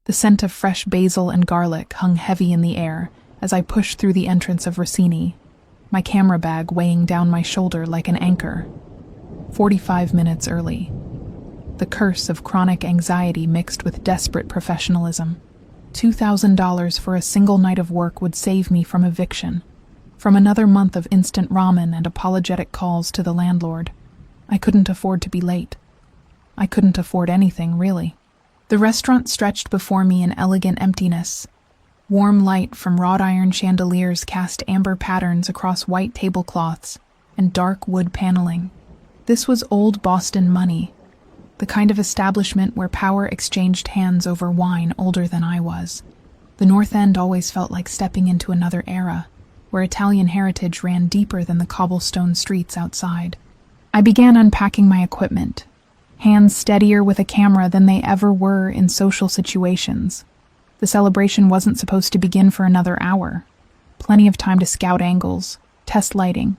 The scent of fresh basil and garlic hung heavy in the air as I pushed through the entrance of Rossini, my camera bag weighing down my shoulder like an anchor. 45 minutes early. The curse of chronic anxiety mixed with desperate professionalism. $2,000 for a single night of work would save me from eviction, from another month of instant ramen and apologetic calls to the landlord. I couldn't afford to be late. I couldn't afford anything, really. The restaurant stretched before me in elegant emptiness. Warm light from wrought iron chandeliers cast amber patterns across white tablecloths and dark wood paneling. This was old Boston money, the kind of establishment where power exchanged hands over wine older than I was. The North End always felt like stepping into another era, where Italian heritage ran deeper than the cobblestone streets outside. I began unpacking my equipment, hands steadier with a camera than they ever were in social situations. The celebration wasn't supposed to begin for another hour. Plenty of time to scout angles, test lighting,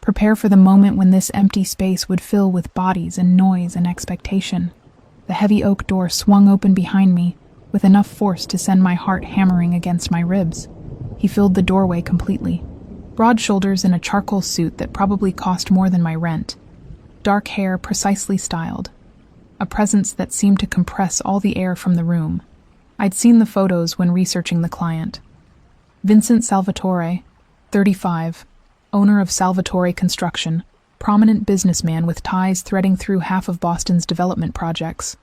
prepare for the moment when this empty space would fill with bodies and noise and expectation. The heavy oak door swung open behind me with enough force to send my heart hammering against my ribs. He filled the doorway completely. Broad shoulders in a charcoal suit that probably cost more than my rent. Dark hair precisely styled. A presence that seemed to compress all the air from the room. I'd seen the photos when researching the client. Vincent Salvatore, 35, owner of Salvatore Construction, prominent businessman with ties threading through half of Boston's development projects.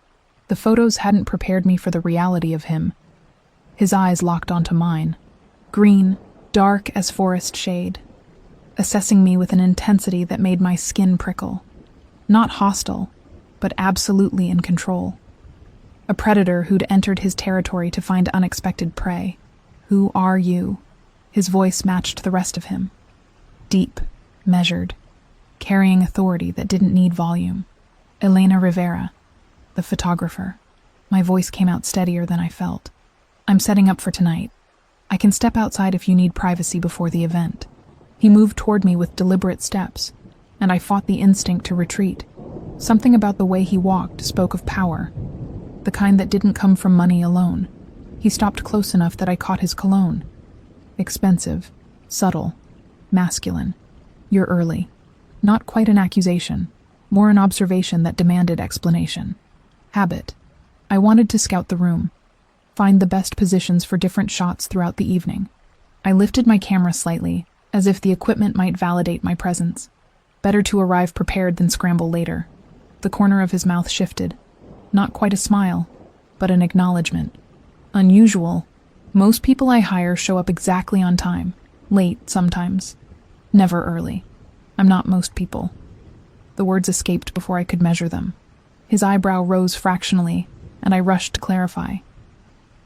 The photos hadn't prepared me for the reality of him. His eyes locked onto mine. Green, dark as forest shade, assessing me with an intensity that made my skin prickle. Not hostile, but absolutely in control. A predator who'd entered his territory to find unexpected prey. "Who are you?" His voice matched the rest of him. Deep, measured, carrying authority that didn't need volume. Elena Rivera, the photographer. My voice came out steadier than I felt. "I'm setting up for tonight. I can step outside if you need privacy before the event." He moved toward me with deliberate steps, and I fought the instinct to retreat. Something about the way he walked spoke of power, the kind that didn't come from money alone. He stopped close enough that I caught his cologne. Expensive, subtle, masculine. "You're early." Not quite an accusation, more an observation that demanded explanation. Habit. I wanted to scout the room, find the best positions for different shots throughout the evening. I lifted my camera slightly, as if the equipment might validate my presence. Better to arrive prepared than scramble later. The corner of his mouth shifted. Not quite a smile, but an acknowledgement. Unusual. Most people I hire show up exactly on time. Late, sometimes. Never early. I'm not most people. The words escaped before I could measure them. His eyebrow rose fractionally, and I rushed to clarify.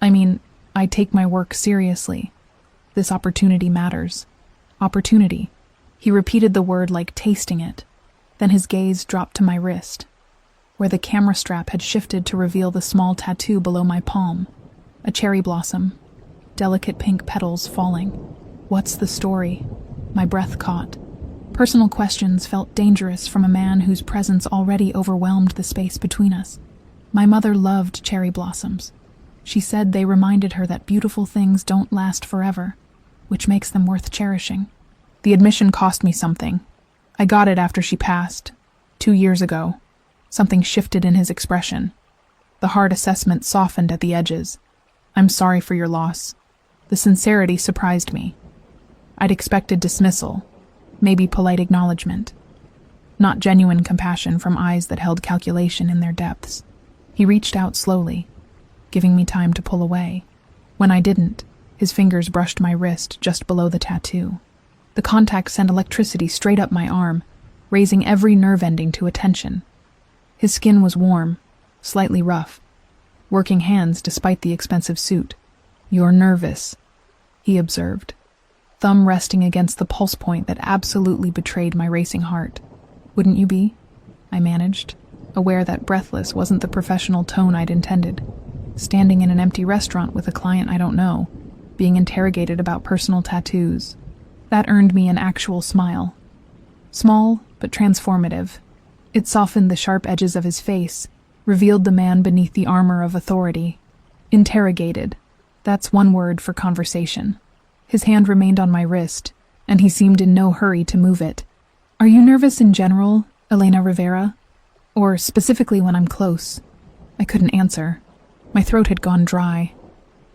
I take my work seriously. This opportunity matters. Opportunity. He repeated the word like tasting it. Then his gaze dropped to my wrist, where the camera strap had shifted to reveal the small tattoo below my palm. A cherry blossom. Delicate pink petals falling. What's the story? My breath caught. Personal questions felt dangerous from a man whose presence already overwhelmed the space between us. My mother loved cherry blossoms. She said they reminded her that beautiful things don't last forever, which makes them worth cherishing. The admission cost me something. I got it after she passed, 2 years ago. Something shifted in his expression. The hard assessment softened at the edges. "I'm sorry for your loss." The sincerity surprised me. I'd expected dismissal, maybe polite acknowledgement. Not genuine compassion from eyes that held calculation in their depths. He reached out slowly, giving me time to pull away. When I didn't, his fingers brushed my wrist just below the tattoo. The contact sent electricity straight up my arm, raising every nerve ending to attention. His skin was warm, slightly rough. Working hands despite the expensive suit. "You're nervous," he observed, thumb resting against the pulse point that absolutely betrayed my racing heart. "Wouldn't you be?" I managed, aware that breathless wasn't the professional tone I'd intended. Standing in an empty restaurant with a client I don't know, being interrogated about personal tattoos. That earned me an actual smile. Small, but transformative. It softened the sharp edges of his face, revealed the man beneath the armor of authority. Interrogated. That's one word for conversation. His hand remained on my wrist, and he seemed in no hurry to move it. Are you nervous in general, Elena Rivera? Or specifically when I'm close? I couldn't answer. My throat had gone dry,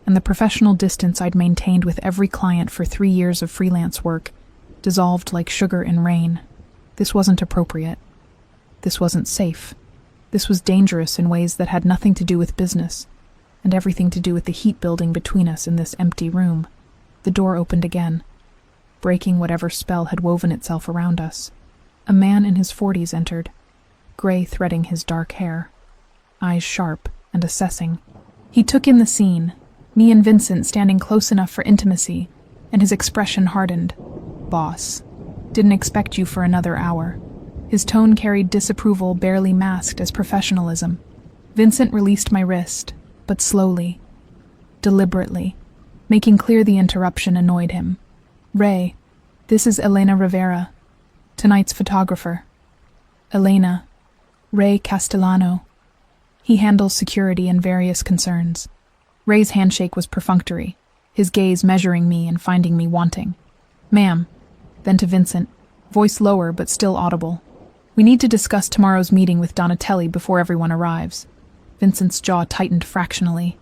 and the professional distance I'd maintained with every client for 3 years of freelance work dissolved like sugar in rain. This wasn't appropriate. This wasn't safe. This was dangerous in ways that had nothing to do with business, and everything to do with the heat building between us in this empty room. The door opened again, breaking whatever spell had woven itself around us. A man in his 40s entered, gray threading his dark hair, eyes sharp and assessing. He took in the scene, me and Vincent standing close enough for intimacy, and his expression hardened. Boss, didn't expect you for another hour. His tone carried disapproval barely masked as professionalism. Vincent released my wrist, but slowly, deliberately, making clear the interruption annoyed him. Ray, this is Elena Rivera, tonight's photographer. Elena, Ray Castellano. He handles security and various concerns. Ray's handshake was perfunctory, his gaze measuring me and finding me wanting. Ma'am. Then to Vincent, voice lower but still audible. We need to discuss tomorrow's meeting with Donatelli before everyone arrives. Vincent's jaw tightened fractionally.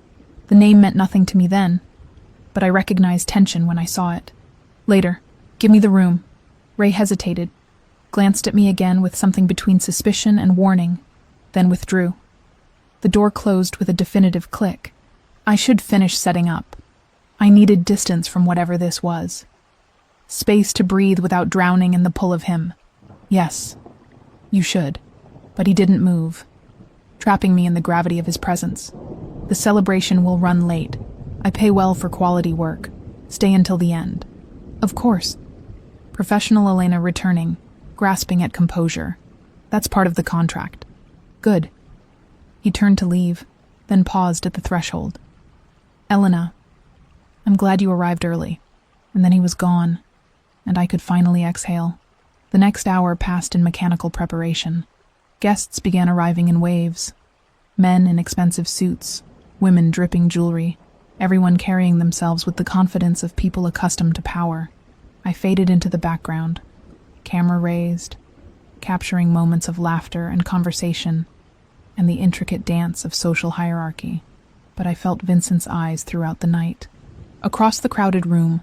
The name meant nothing to me then, but I recognized tension when I saw it. Later, give me the room. Ray hesitated, glanced at me again with something between suspicion and warning, then withdrew. The door closed with a definitive click. I should finish setting up. I needed distance from whatever this was. Space to breathe without drowning in the pull of him. Yes, you should. But he didn't move, trapping me in the gravity of his presence. The celebration will run late. I pay well for quality work. Stay until the end. Of course. Professional Elena returning, grasping at composure. That's part of the contract. Good. He turned to leave, then paused at the threshold. Elena, I'm glad you arrived early. And then he was gone, and I could finally exhale. The next hour passed in mechanical preparation. Guests began arriving in waves. Men in expensive suits, women dripping jewelry, everyone carrying themselves with the confidence of people accustomed to power. I faded into the background, camera raised, capturing moments of laughter and conversation, and the intricate dance of social hierarchy. But I felt Vincent's eyes throughout the night. Across the crowded room,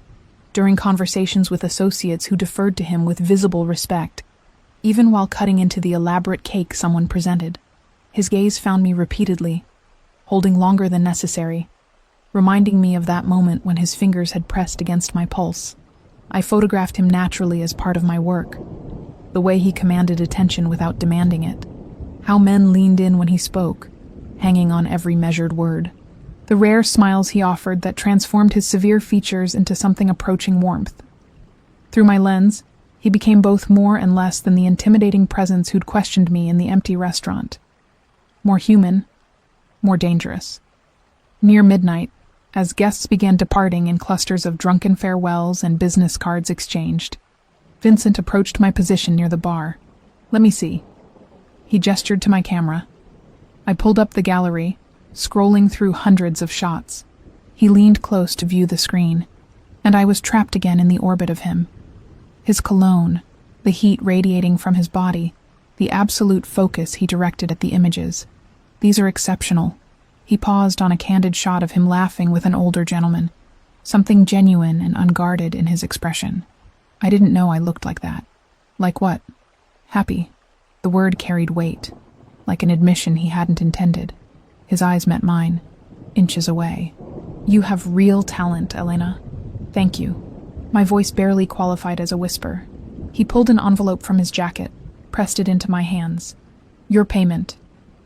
during conversations with associates who deferred to him with visible respect, even while cutting into the elaborate cake someone presented, his gaze found me repeatedly, holding longer than necessary, reminding me of that moment when his fingers had pressed against my pulse. I photographed him naturally as part of my work, the way he commanded attention without demanding it, how men leaned in when he spoke, hanging on every measured word. The rare smiles he offered that transformed his severe features into something approaching warmth. Through my lens, he became both more and less than the intimidating presence who'd questioned me in the empty restaurant. More human, more dangerous. Near midnight, as guests began departing in clusters of drunken farewells and business cards exchanged, Vincent approached my position near the bar. Let me see. He gestured to my camera. I pulled up the gallery, scrolling through hundreds of shots. He leaned close to view the screen, and I was trapped again in the orbit of him. His cologne, the heat radiating from his body, the absolute focus he directed at the images. These are exceptional. He paused on a candid shot of him laughing with an older gentleman, something genuine and unguarded in his expression. I didn't know I looked like that. Like what? Happy. The word carried weight, like an admission he hadn't intended. His eyes met mine, inches away. You have real talent, Elena. Thank you. My voice barely qualified as a whisper. He pulled an envelope from his jacket, pressed it into my hands. Your payment,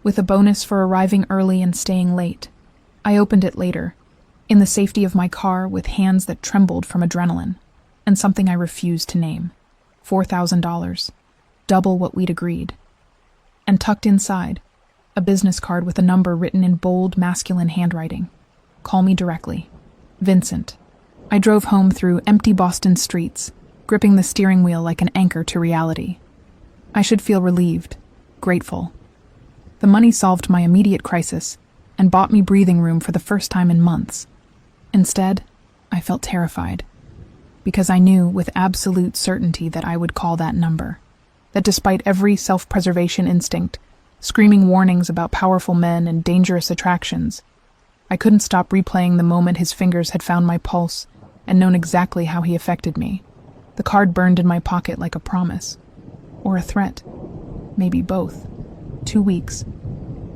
with a bonus for arriving early and staying late. I opened it later, in the safety of my car with hands that trembled from adrenaline, and something I refused to name. $4,000. Double what we'd agreed. And tucked inside, a business card with a number written in bold, masculine handwriting. Call me directly. Vincent. I drove home through empty Boston streets, gripping the steering wheel like an anchor to reality. I should feel relieved, grateful. The money solved my immediate crisis, and bought me breathing room for the first time in months. Instead, I felt terrified, because I knew with absolute certainty that I would call that number, that despite every self-preservation instinct, screaming warnings about powerful men and dangerous attractions, I couldn't stop replaying the moment his fingers had found my pulse and known exactly how he affected me. The card burned in my pocket like a promise. Or a threat. Maybe both. 2 weeks.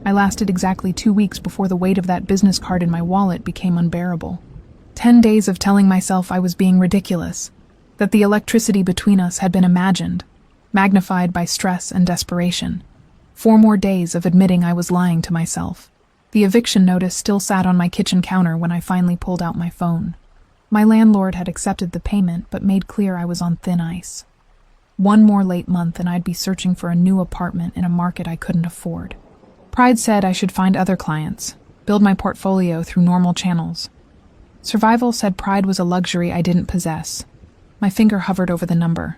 I lasted exactly 2 weeks before the weight of that business card in my wallet became unbearable. 10 days of telling myself I was being ridiculous, that the electricity between us had been imagined, magnified by stress and desperation. 4 more days of admitting I was lying to myself. The eviction notice still sat on my kitchen counter when I finally pulled out my phone. My landlord had accepted the payment but made clear I was on thin ice. 1 more late month and I'd be searching for a new apartment in a market I couldn't afford. Pride said I should find other clients, build my portfolio through normal channels. Survival said pride was a luxury I didn't possess. My finger hovered over the number.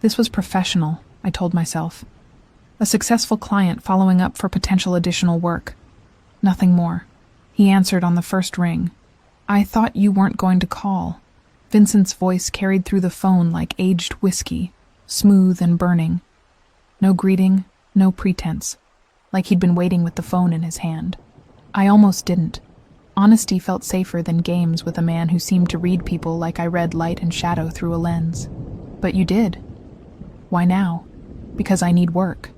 This was professional, I told myself. A successful client following up for potential additional work. Nothing more. He answered on the first ring. "I thought you weren't going to call." Vincent's voice carried through the phone like aged whiskey, smooth and burning. No greeting, no pretense, like he'd been waiting with the phone in his hand. I almost didn't. Honesty felt safer than games with a man who seemed to read people like I read light and shadow through a lens. "But you did." "Why now?" "Because I need work."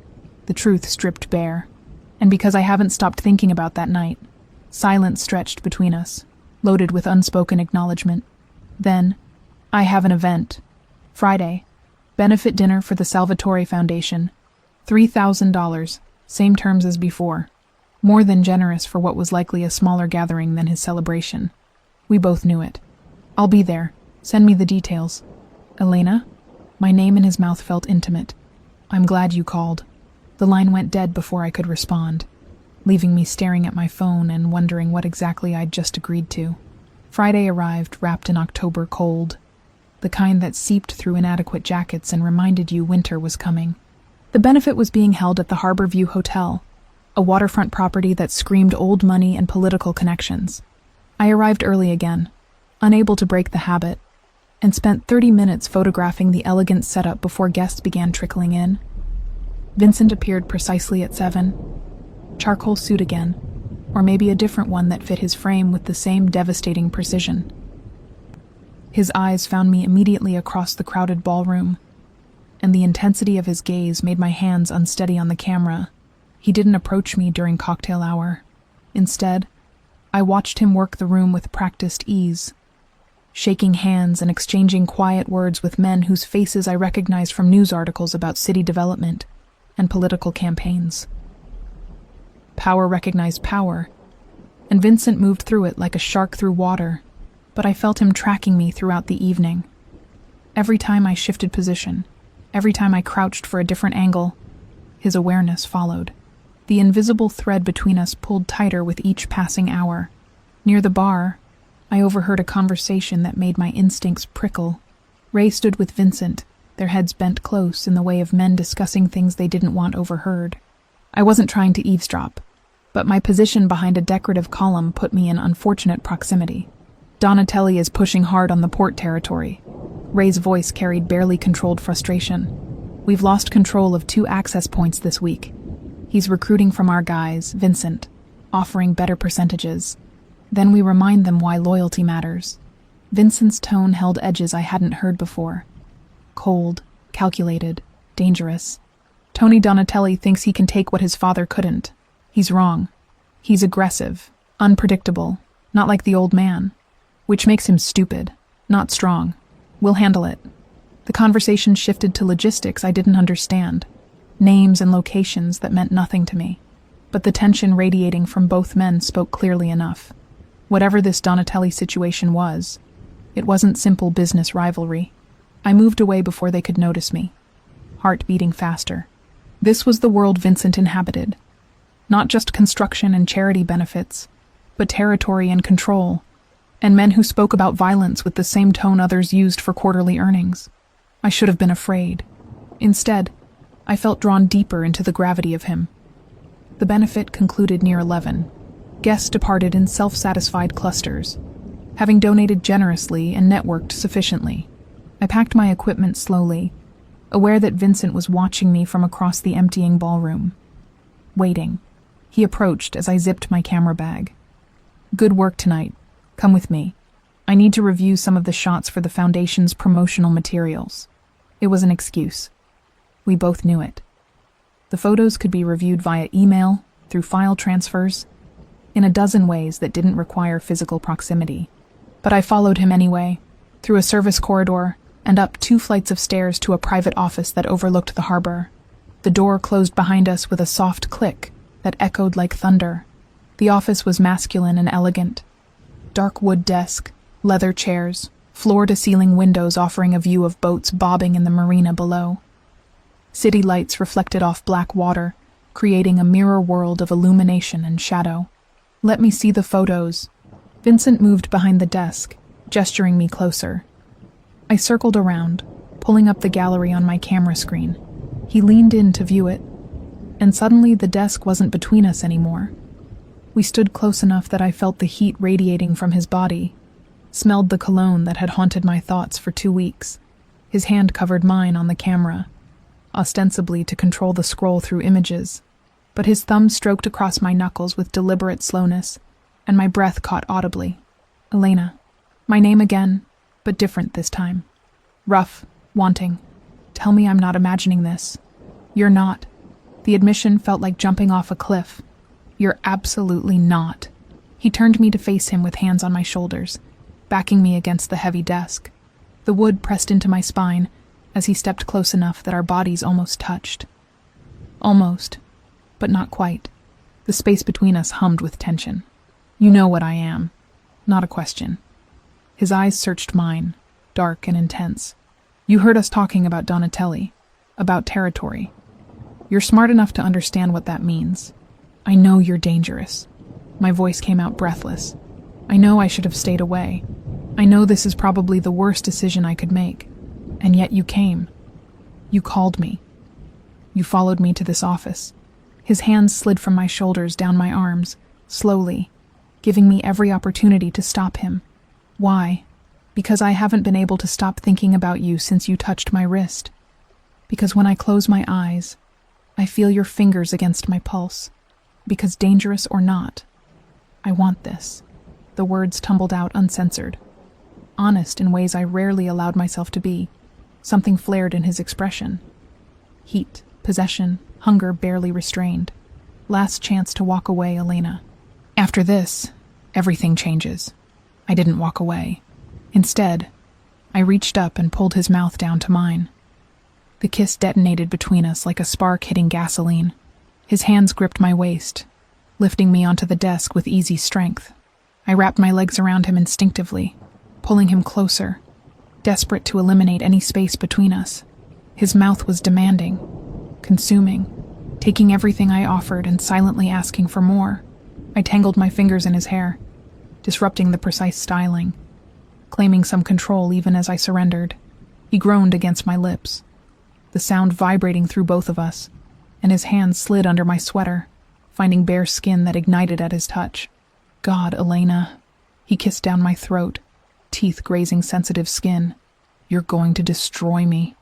The truth stripped bare. And because I haven't stopped thinking about that night. Silence stretched between us, loaded with unspoken acknowledgement. Then, "I have an event. Friday. Benefit dinner for the Salvatore Foundation. $3,000, same terms as before. More than generous for what was likely a smaller gathering than his celebration. We both knew it. I'll be there. Send me the details." "Elena?" My name in his mouth felt intimate. "I'm glad you called." The line went dead before I could respond, leaving me staring at my phone and wondering what exactly I'd just agreed to. Friday arrived wrapped in October cold, the kind that seeped through inadequate jackets and reminded you winter was coming. The benefit was being held at the Harbor View Hotel, a waterfront property that screamed old money and political connections. I arrived early again, unable to break the habit, and spent 30 minutes photographing the elegant setup before guests began trickling in. Vincent appeared precisely at 7. Charcoal suit again, or maybe a different one that fit his frame with the same devastating precision. His eyes found me immediately across the crowded ballroom, and the intensity of his gaze made my hands unsteady on the camera. He didn't approach me during cocktail hour. Instead, I watched him work the room with practiced ease, shaking hands and exchanging quiet words with men whose faces I recognized from news articles about city development and political campaigns. Power recognized power, and Vincent moved through it like a shark through water, but I felt him tracking me throughout the evening. Every time I shifted position, every time I crouched for a different angle, his awareness followed. The invisible thread between us pulled tighter with each passing hour. Near the bar, I overheard a conversation that made my instincts prickle. Ray stood with Vincent, their heads bent close in the way of men discussing things they didn't want overheard. I wasn't trying to eavesdrop, but my position behind a decorative column put me in unfortunate proximity. "Donatelli is pushing hard on the port territory." Ray's voice carried barely controlled frustration. "We've lost control of 2 access points this week. He's recruiting from our guys, Vincent, offering better percentages. Then we remind them why loyalty matters." Vincent's tone held edges I hadn't heard before. Cold, calculated, dangerous. "Tony Donatelli thinks he can take what his father couldn't. He's wrong. He's aggressive, unpredictable, not like the old man. Which makes him stupid, not strong. We'll handle it." The conversation shifted to logistics I didn't understand. Names and locations that meant nothing to me. But the tension radiating from both men spoke clearly enough. Whatever this Donatelli situation was, it wasn't simple business rivalry. I moved away before they could notice me, heart beating faster. This was the world Vincent inhabited. Not just construction and charity benefits, but territory and control, and men who spoke about violence with the same tone others used for quarterly earnings. I should have been afraid. Instead, I felt drawn deeper into the gravity of him. The benefit concluded near 11. Guests departed in self-satisfied clusters, having donated generously and networked sufficiently. I packed my equipment slowly, aware that Vincent was watching me from across the emptying ballroom. Waiting. He approached as I zipped my camera bag. "Good work tonight. Come with me. I need to review some of the shots for the Foundation's promotional materials." It was an excuse. We both knew it. The photos could be reviewed via email, through file transfers, in a dozen ways that didn't require physical proximity. But I followed him anyway, through a service corridor and up 2 flights of stairs to a private office that overlooked the harbor. The door closed behind us with a soft click that echoed like thunder. The office was masculine and elegant. Dark wood desk, leather chairs, floor-to-ceiling windows offering a view of boats bobbing in the marina below. City lights reflected off black water, creating a mirror world of illumination and shadow. "Let me see the photos." Vincent moved behind the desk, gesturing me closer. I circled around, pulling up the gallery on my camera screen. He leaned in to view it, and suddenly the desk wasn't between us anymore. We stood close enough that I felt the heat radiating from his body, smelled the cologne that had haunted my thoughts for 2 weeks. His hand covered mine on the camera, ostensibly to control the scroll through images, but his thumb stroked across my knuckles with deliberate slowness, and my breath caught audibly. "Elena." My name again, but different this time. Rough, wanting. "Tell me I'm not imagining this." "You're not." The admission felt like jumping off a cliff. "You're absolutely not." He turned me to face him with hands on my shoulders, backing me against the heavy desk. The wood pressed into my spine as he stepped close enough that our bodies almost touched. Almost, but not quite. The space between us hummed with tension. "You know what I am." Not a question. His eyes searched mine, dark and intense. "You heard us talking about Donatelli, about territory. You're smart enough to understand what that means. I know you're dangerous." My voice came out breathless. "I know I should have stayed away. I know this is probably the worst decision I could make. And yet you came. You called me. You followed me to this office." His hands slid from my shoulders down my arms, slowly, giving me every opportunity to stop him. "Why?" "Because I haven't been able to stop thinking about you since you touched my wrist. Because when I close my eyes, I feel your fingers against my pulse. Because dangerous or not, I want this." The words tumbled out uncensored, honest in ways I rarely allowed myself to be. Something flared in his expression. Heat, possession, hunger barely restrained. "Last chance to walk away, Elena. After this, everything changes." I didn't walk away. Instead, I reached up and pulled his mouth down to mine. The kiss detonated between us like a spark hitting gasoline. His hands gripped my waist, lifting me onto the desk with easy strength. I wrapped my legs around him instinctively, pulling him closer, desperate to eliminate any space between us. His mouth was demanding, consuming, taking everything I offered and silently asking for more. I tangled my fingers in his hair, disrupting the precise styling, claiming some control even as I surrendered. He groaned against my lips, the sound vibrating through both of us, and his hands slid under my sweater, finding bare skin that ignited at his touch. "God, Elena." He kissed down my throat, teeth grazing sensitive skin. "You're going to destroy me."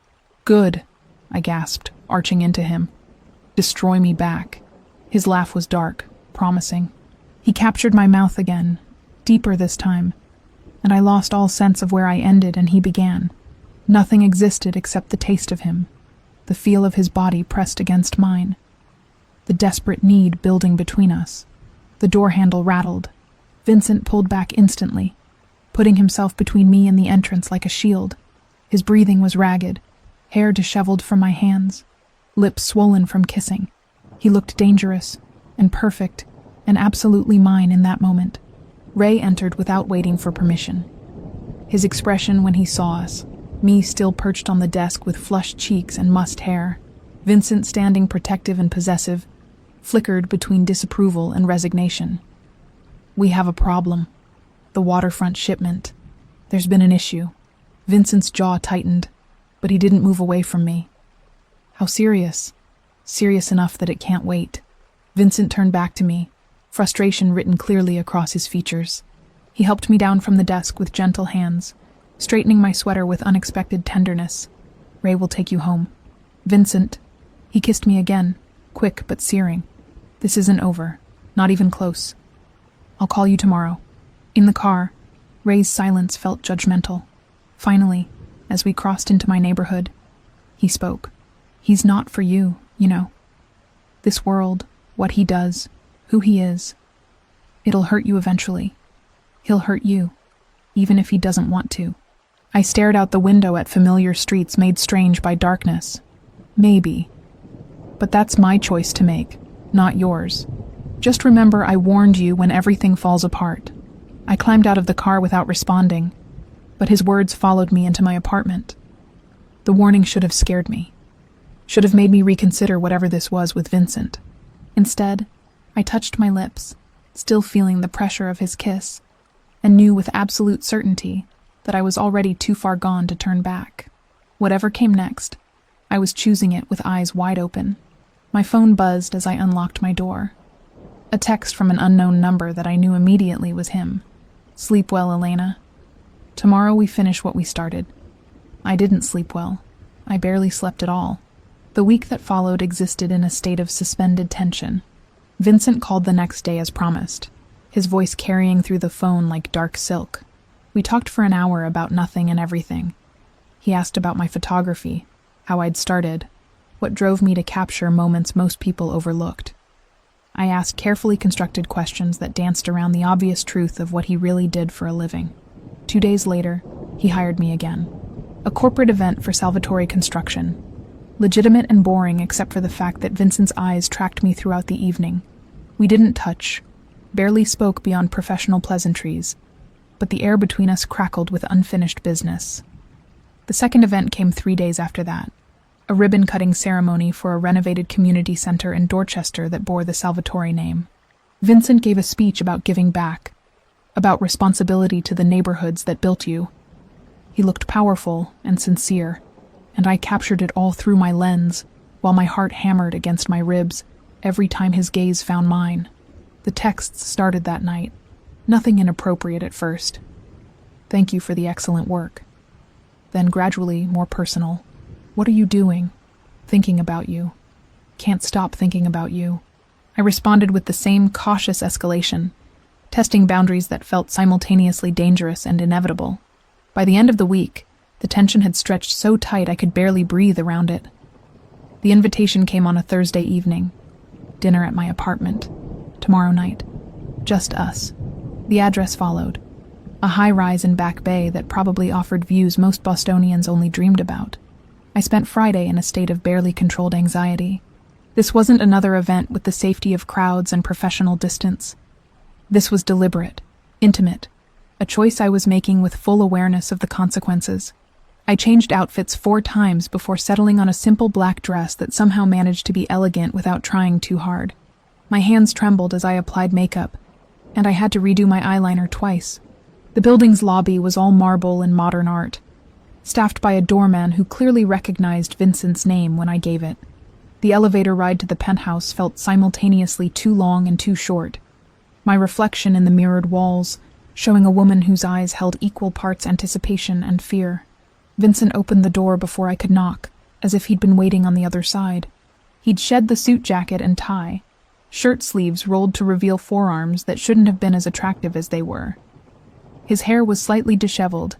"Good," I gasped, arching into him. "Destroy me back." His laugh was dark, promising. He captured my mouth again, deeper this time, and I lost all sense of where I ended and he began. Nothing existed except the taste of him, the feel of his body pressed against mine, the desperate need building between us. The door handle rattled. Vincent pulled back instantly, putting himself between me and the entrance like a shield. His breathing was ragged, hair disheveled from my hands, lips swollen from kissing. He looked dangerous and perfect and absolutely mine in that moment. Ray entered without waiting for permission. His expression when he saw us, me still perched on the desk with flushed cheeks and mussed hair, Vincent standing protective and possessive, flickered between disapproval and resignation. "We have a problem. The waterfront shipment. There's been an issue." Vincent's jaw tightened, but he didn't move away from me. "How serious?" "Serious enough that it can't wait." Vincent turned back to me, frustration written clearly across his features. He helped me down from the desk with gentle hands, straightening my sweater with unexpected tenderness. "Ray will take you home." "Vincent." He kissed me again, quick but searing. "This isn't over. Not even close. I'll call you tomorrow." In the car, Ray's silence felt judgmental. Finally, as we crossed into my neighborhood, he spoke. "He's not for you, you know. This world, what he does, who he is, it'll hurt you eventually. He'll hurt you, even if he doesn't want to." I stared out the window at familiar streets made strange by darkness. Maybe. But that's my choice to make, not yours. Just remember I warned you when everything falls apart. I climbed out of the car without responding, but his words followed me into my apartment. The warning should have scared me. Should have made me reconsider whatever this was with Vincent. Instead, I touched my lips, still feeling the pressure of his kiss, and knew with absolute certainty that I was already too far gone to turn back. Whatever came next, I was choosing it with eyes wide open. My phone buzzed as I unlocked my door. A text from an unknown number that I knew immediately was him. "Sleep well, Elena. Tomorrow we finish what we started." I didn't sleep well. I barely slept at all. The week that followed existed in a state of suspended tension. Vincent called the next day as promised, his voice carrying through the phone like dark silk. We talked for an hour about nothing and everything. He asked about my photography, how I'd started, what drove me to capture moments most people overlooked. I asked carefully constructed questions that danced around the obvious truth of what he really did for a living. 2 days later, he hired me again. A corporate event for Salvatore Construction. Legitimate and boring except for the fact that Vincent's eyes tracked me throughout the evening. We didn't touch, barely spoke beyond professional pleasantries, but the air between us crackled with unfinished business. The second event came 3 days after that. A ribbon-cutting ceremony for a renovated community center in Dorchester that bore the Salvatore name. Vincent gave a speech about giving back, about responsibility to the neighborhoods that built you. He looked powerful and sincere, and I captured it all through my lens, while my heart hammered against my ribs every time his gaze found mine. The texts started that night. Nothing inappropriate at first. "Thank you for the excellent work." Then gradually more personal. "What are you doing?" "Thinking about you. Can't stop thinking about you." I responded with the same cautious escalation, testing boundaries that felt simultaneously dangerous and inevitable. By the end of the week, the tension had stretched so tight I could barely breathe around it. The invitation came on a Thursday evening. Dinner at my apartment. Tomorrow night. Just us. The address followed. A high-rise in Back Bay that probably offered views most Bostonians only dreamed about. I spent Friday in a state of barely controlled anxiety. This wasn't another event with the safety of crowds and professional distance. This was deliberate, intimate, a choice I was making with full awareness of the consequences. I changed outfits 4 times before settling on a simple black dress that somehow managed to be elegant without trying too hard. My hands trembled as I applied makeup, and I had to redo my eyeliner twice. The building's lobby was all marble and modern art, staffed by a doorman who clearly recognized Vincent's name when I gave it. The elevator ride to the penthouse felt simultaneously too long and too short. My reflection in the mirrored walls, showing a woman whose eyes held equal parts anticipation and fear. Vincent opened the door before I could knock, as if he'd been waiting on the other side. He'd shed the suit jacket and tie, shirt sleeves rolled to reveal forearms that shouldn't have been as attractive as they were. His hair was slightly disheveled,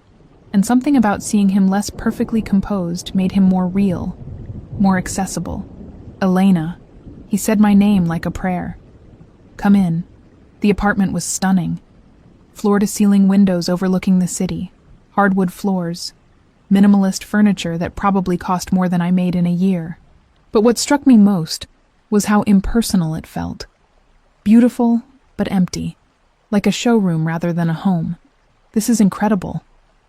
and something about seeing him less perfectly composed made him more real, more accessible. "Elena." He said my name like a prayer. "Come in." The apartment was stunning. Floor-to-ceiling windows overlooking the city, hardwood floors, minimalist furniture that probably cost more than I made in a year. But what struck me most was how impersonal it felt. Beautiful, but empty, like a showroom rather than a home. "This is incredible,"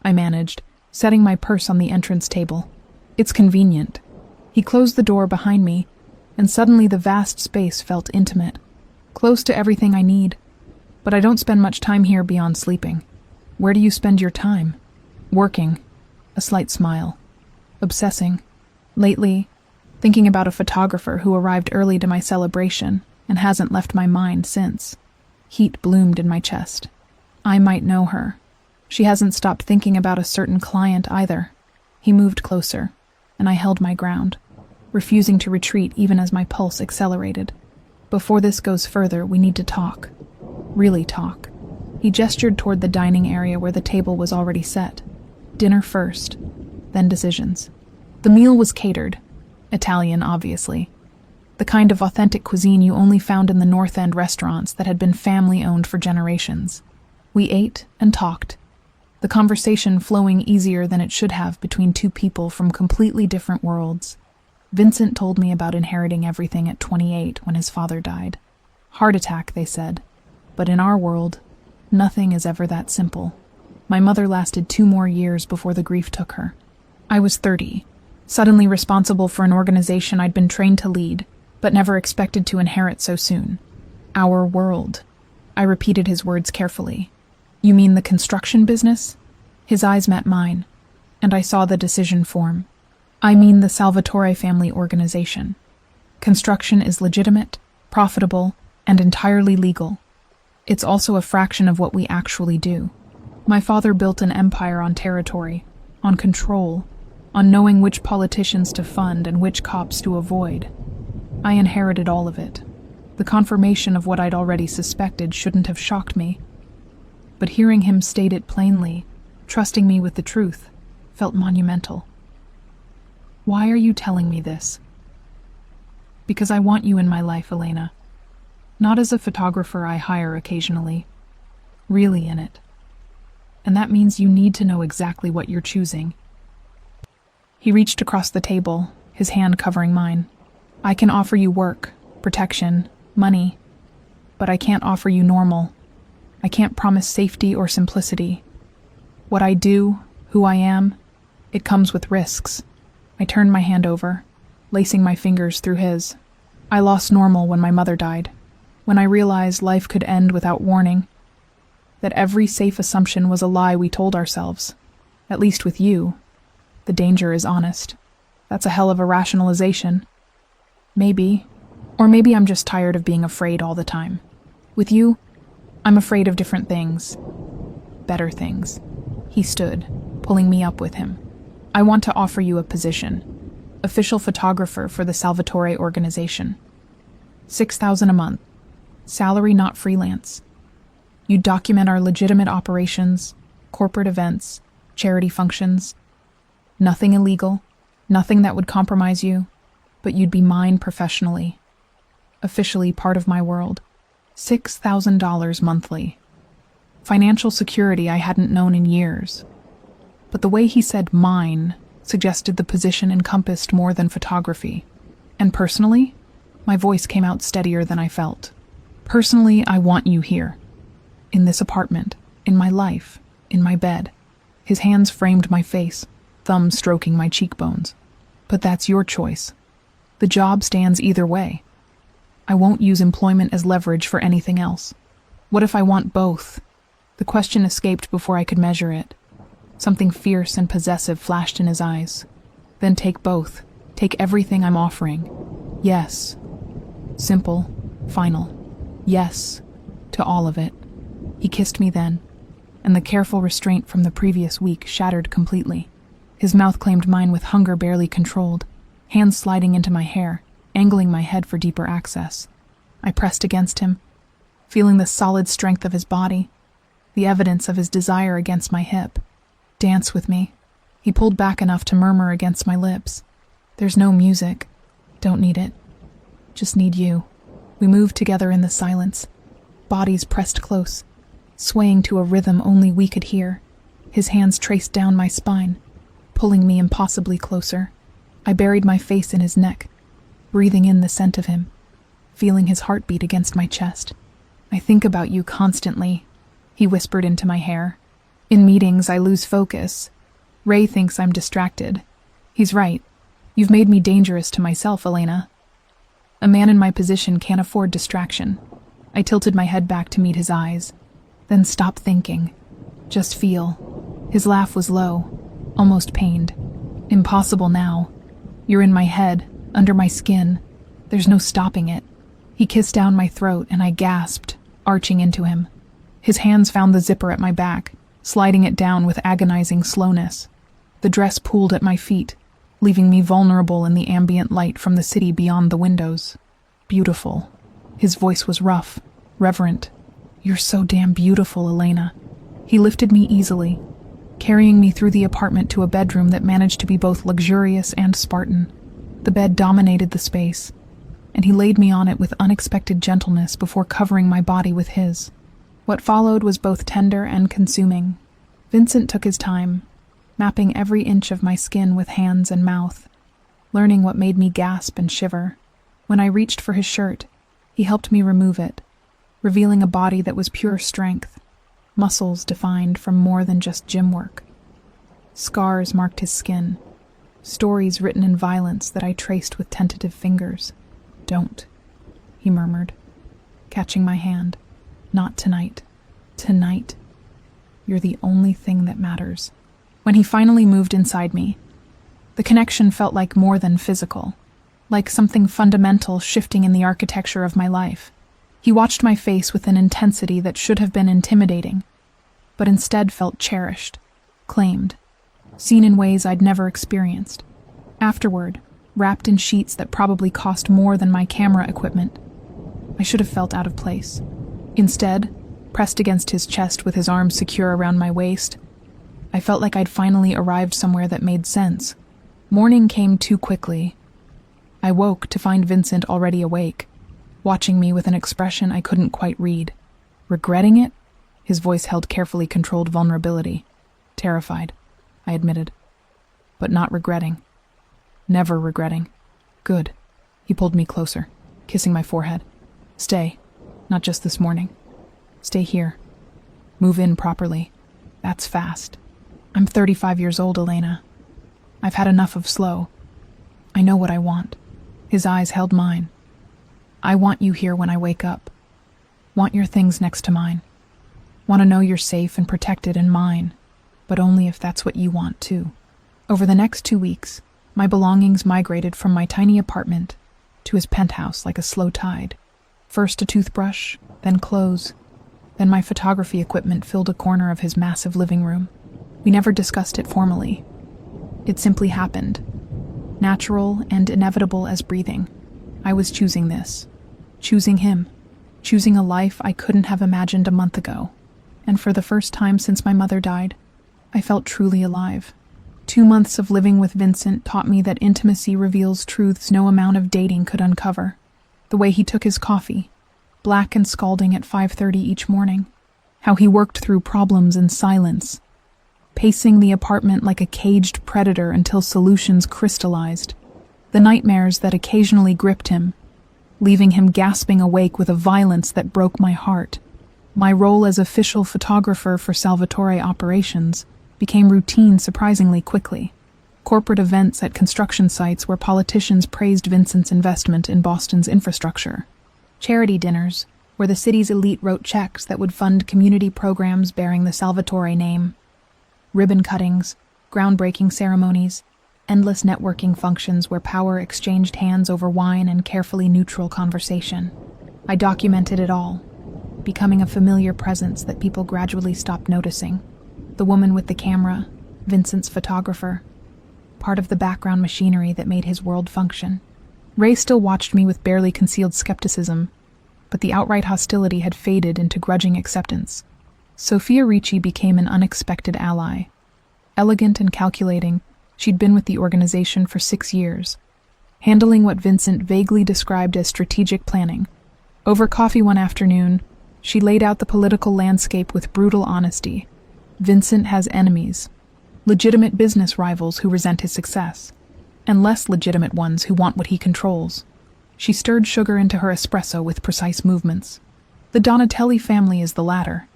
I managed, setting my purse on the entrance table. "It's convenient." He closed the door behind me, and suddenly the vast space felt intimate, close to everything I need. "But I don't spend much time here beyond sleeping." "Where do you spend your time?" "Working." A slight smile. "Obsessing." "Lately, thinking about a photographer who arrived early to my celebration and hasn't left my mind since." Heat bloomed in my chest. I might know her. She hasn't stopped thinking about a certain client either. He moved closer, and I held my ground, refusing to retreat even as my pulse accelerated. Before this goes further, we need to talk. Really talk. He gestured toward the dining area where the table was already set. Dinner first, then decisions. The meal was catered. Italian, obviously. The kind of authentic cuisine you only found in the North End restaurants that had been family-owned for generations. We ate and talked, the conversation flowing easier than it should have between two people from completely different worlds. Vincent told me about inheriting everything at 28 when his father died. Heart attack, they said. But in our world, nothing is ever that simple. My mother lasted 2 more years before the grief took her. I was 30, suddenly responsible for an organization I'd been trained to lead, but never expected to inherit so soon. Our world. I repeated his words carefully. You mean the construction business? His eyes met mine, and I saw the decision form. I mean the Salvatore family organization. Construction is legitimate, profitable, and entirely legal. It's also a fraction of what we actually do. My father built an empire on territory, on control, on knowing which politicians to fund and which cops to avoid. I inherited all of it. The confirmation of what I'd already suspected shouldn't have shocked me. But hearing him state it plainly, trusting me with the truth, felt monumental. Why are you telling me this? Because I want you in my life, Elena. Not as a photographer I hire occasionally. Really in it. And that means you need to know exactly what you're choosing. He reached across the table, his hand covering mine. I can offer you work, protection, money, but I can't offer you normal. I can't promise safety or simplicity. What I do, who I am, it comes with risks. I turned my hand over, lacing my fingers through his. I lost normal when my mother died, when I realized life could end without warning, that every safe assumption was a lie we told ourselves. At least with you. The danger is honest. That's a hell of a rationalization. Maybe. Or maybe I'm just tired of being afraid all the time. With you, I'm afraid of different things. Better things. He stood, pulling me up with him. I want to offer you a position. Official photographer for the Salvatore organization. $6,000 a month. Salary, not freelance. You document our legitimate operations, corporate events, charity functions. Nothing illegal, nothing that would compromise you, but you'd be mine professionally. Officially part of my world. $6,000 monthly. Financial security I hadn't known in years. But the way he said mine suggested the position encompassed more than photography. And personally, my voice came out steadier than I felt. Personally, I want you here. In this apartment, in my life, in my bed. His hands framed my face, thumbs stroking my cheekbones. But that's your choice. The job stands either way. I won't use employment as leverage for anything else. What if I want both? The question escaped before I could measure it. Something fierce and possessive flashed in his eyes. Then take both. Take everything I'm offering. Yes. Simple. Final. Yes. To all of it. He kissed me then, and the careful restraint from the previous week shattered completely. His mouth claimed mine with hunger barely controlled, hands sliding into my hair, angling my head for deeper access. I pressed against him, feeling the solid strength of his body, the evidence of his desire against my hip. Dance with me. He pulled back enough to murmur against my lips. There's no music. Don't need it. Just need you. We moved together in the silence, bodies pressed close, swaying to a rhythm only we could hear. His hands traced down my spine, pulling me impossibly closer. I buried my face in his neck, breathing in the scent of him, feeling his heartbeat against my chest. I think about you constantly, he whispered into my hair. In meetings, I lose focus. Ray thinks I'm distracted. He's right. You've made me dangerous to myself, Elena. A man in my position can't afford distraction. I tilted my head back to meet his eyes. Then stop thinking. Just feel. His laugh was low, almost pained. Impossible now. You're in my head, under my skin. There's no stopping it. He kissed down my throat and I gasped, arching into him. His hands found the zipper at my back, sliding it down with agonizing slowness. The dress pooled at my feet, leaving me vulnerable in the ambient light from the city beyond the windows. Beautiful. His voice was rough, reverent. "You're so damn beautiful, Elena." He lifted me easily, carrying me through the apartment to a bedroom that managed to be both luxurious and Spartan. The bed dominated the space, and he laid me on it with unexpected gentleness before covering my body with his. What followed was both tender and consuming. Vincent took his time, mapping every inch of my skin with hands and mouth, learning what made me gasp and shiver. When I reached for his shirt, he helped me remove it, revealing a body that was pure strength, muscles defined from more than just gym work. Scars marked his skin, stories written in violence that I traced with tentative fingers. "Don't," he murmured, catching my hand. "Not tonight. Tonight, you're the only thing that matters." When he finally moved inside me, the connection felt like more than physical, like something fundamental shifting in the architecture of my life. He watched my face with an intensity that should have been intimidating, but instead felt cherished, claimed, seen in ways I'd never experienced. Afterward, wrapped in sheets that probably cost more than my camera equipment, I should have felt out of place. Instead, pressed against his chest with his arms secure around my waist, I felt like I'd finally arrived somewhere that made sense. Morning came too quickly. I woke to find Vincent already awake, watching me with an expression I couldn't quite read. Regretting it? His voice held carefully controlled vulnerability. Terrified, I admitted. But not regretting. Never regretting. Good. He pulled me closer, kissing my forehead. Stay. Not just this morning. Stay here. Move in properly. That's fast. I'm 35 years old, Elena. I've had enough of slow. I know what I want. His eyes held mine. I want you here when I wake up. Want your things next to mine. Want to know you're safe and protected in mine, but only if that's what you want too. Over the next 2 weeks, my belongings migrated from my tiny apartment to his penthouse like a slow tide. First a toothbrush, then clothes, then my photography equipment filled a corner of his massive living room. We never discussed it formally. It simply happened. Natural and inevitable as breathing. I was choosing this. Choosing him. Choosing a life I couldn't have imagined a month ago. And for the first time since my mother died, I felt truly alive. 2 months of living with Vincent taught me that intimacy reveals truths no amount of dating could uncover. The way he took his coffee, black and scalding at 5:30 each morning. How he worked through problems in silence, pacing the apartment like a caged predator until solutions crystallized. The nightmares that occasionally gripped him, leaving him gasping awake with a violence that broke my heart. My role as official photographer for Salvatore operations became routine surprisingly quickly. Corporate events at construction sites where politicians praised Vincent's investment in Boston's infrastructure. Charity dinners, where the city's elite wrote checks that would fund community programs bearing the Salvatore name. Ribbon cuttings, groundbreaking ceremonies, endless networking functions where power exchanged hands over wine and carefully neutral conversation. I documented it all, becoming a familiar presence that people gradually stopped noticing. The woman with the camera, Vincent's photographer, part of the background machinery that made his world function. Ray still watched me with barely concealed skepticism, but the outright hostility had faded into grudging acceptance. Sophia Ricci became an unexpected ally. Elegant and calculating, she'd been with the organization for 6 years, handling what Vincent vaguely described as strategic planning. Over coffee one afternoon, she laid out the political landscape with brutal honesty. Vincent has enemies, legitimate business rivals who resent his success, and less legitimate ones who want what he controls. She stirred sugar into her espresso with precise movements. The Donatelli family is the latter.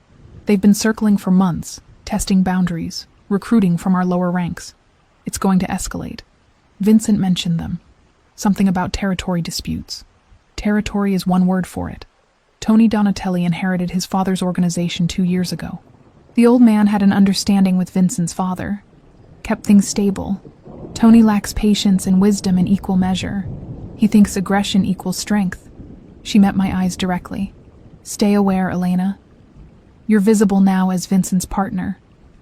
They've been circling for months, testing boundaries, recruiting from our lower ranks. It's going to escalate. Vincent mentioned them. Something about territory disputes. Territory is one word for it. Tony Donatelli inherited his father's organization 2 years ago. The old man had an understanding with Vincent's father, kept things stable. Tony lacks patience and wisdom in equal measure. He thinks aggression equals strength. She met my eyes directly. Stay aware, Elena. You're visible now as Vincent's partner.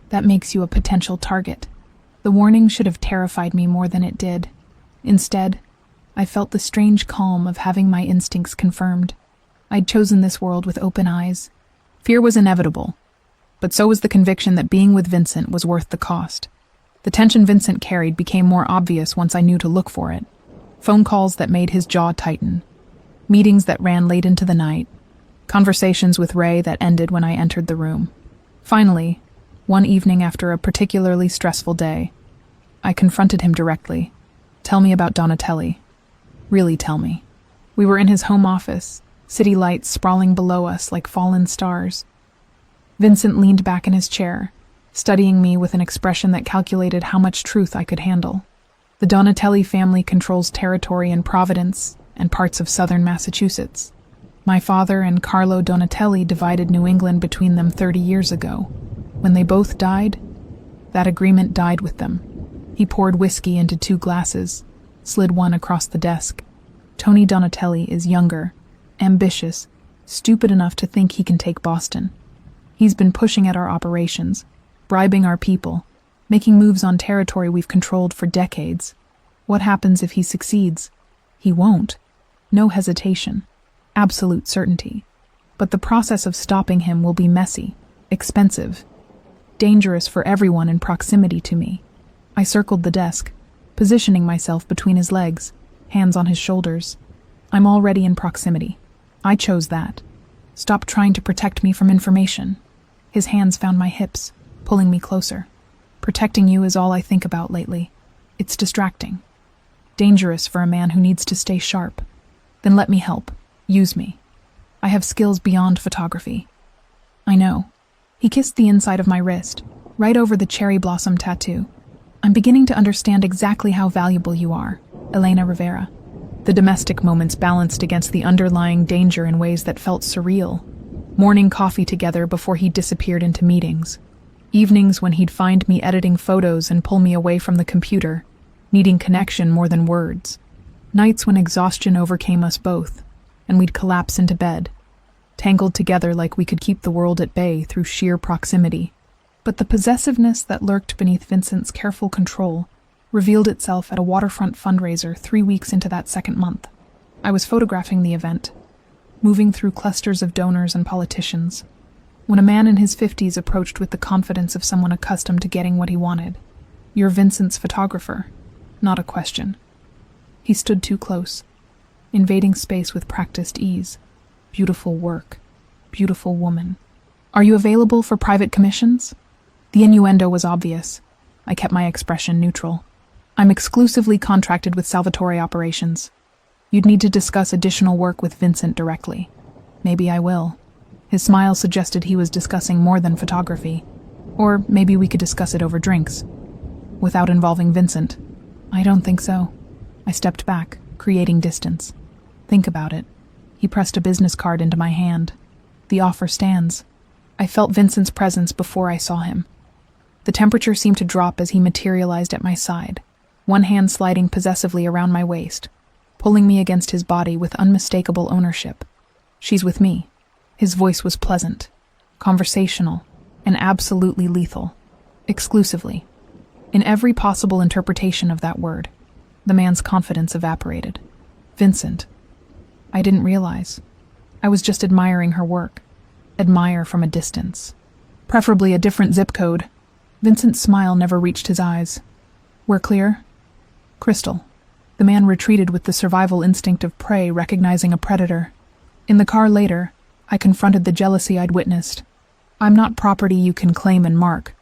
That makes you a potential target. The warning should have terrified me more than it did. Instead, I felt the strange calm of having my instincts confirmed. I'd chosen this world with open eyes. Fear was inevitable, but so was the conviction that being with Vincent was worth the cost. The tension Vincent carried became more obvious once I knew to look for it. Phone calls that made his jaw tighten. Meetings that ran late into the night. Conversations with Ray that ended when I entered the room. Finally, one evening after a particularly stressful day, I confronted him directly. Tell me about Donatelli. Really tell me. We were in his home office, city lights sprawling below us like fallen stars. Vincent leaned back in his chair, studying me with an expression that calculated how much truth I could handle. The Donatelli family controls territory in Providence and parts of southern Massachusetts. My father and Carlo Donatelli divided New England between them 30 years ago. When they both died, that agreement died with them. He poured whiskey into 2 glasses, slid one across the desk. Tony Donatelli is younger, ambitious, stupid enough to think he can take Boston. He's been pushing at our operations, bribing our people, making moves on territory we've controlled for decades. What happens if he succeeds? He won't. No hesitation. Absolute certainty. But the process of stopping him will be messy, expensive, dangerous for everyone in proximity to me. I circled the desk, positioning myself between his legs, hands on his shoulders. I'm already in proximity. I chose that. Stop trying to protect me from information. His hands found my hips, pulling me closer. Protecting you is all I think about lately. It's distracting. Dangerous for a man who needs to stay sharp. Then let me help. Use me. I have skills beyond photography. I know. He kissed the inside of my wrist, right over the cherry blossom tattoo. I'm beginning to understand exactly how valuable you are, Elena Rivera. The domestic moments balanced against the underlying danger in ways that felt surreal. Morning coffee together before he disappeared into meetings. Evenings when he'd find me editing photos and pull me away from the computer, needing connection more than words. Nights when exhaustion overcame us both, and we'd collapse into bed, tangled together like we could keep the world at bay through sheer proximity. But the possessiveness that lurked beneath Vincent's careful control revealed itself at a waterfront fundraiser 3 weeks into that second month. I was photographing the event, moving through clusters of donors and politicians, when a man in his 50s approached with the confidence of someone accustomed to getting what he wanted. You're Vincent's photographer. Not a question. He stood too close, invading space with practiced ease. Beautiful work. Beautiful woman. Are you available for private commissions? The innuendo was obvious. I kept my expression neutral. I'm exclusively contracted with Salvatore Operations. You'd need to discuss additional work with Vincent directly. Maybe I will. His smile suggested he was discussing more than photography. Or maybe we could discuss it over drinks. Without involving Vincent. I don't think so. I stepped back, creating distance. Think about it. He pressed a business card into my hand. The offer stands. I felt Vincent's presence before I saw him. The temperature seemed to drop as he materialized at my side, one hand sliding possessively around my waist, pulling me against his body with unmistakable ownership. She's with me. His voice was pleasant, conversational, and absolutely lethal. Exclusively. In every possible interpretation of that word, the man's confidence evaporated. Vincent. I didn't realize. I was just admiring her work. Admire from a distance. Preferably a different zip code. Vincent's smile never reached his eyes. We're clear? Crystal. The man retreated with the survival instinct of prey recognizing a predator. In the car later, I confronted the jealousy I'd witnessed. I'm not property you can claim and mark.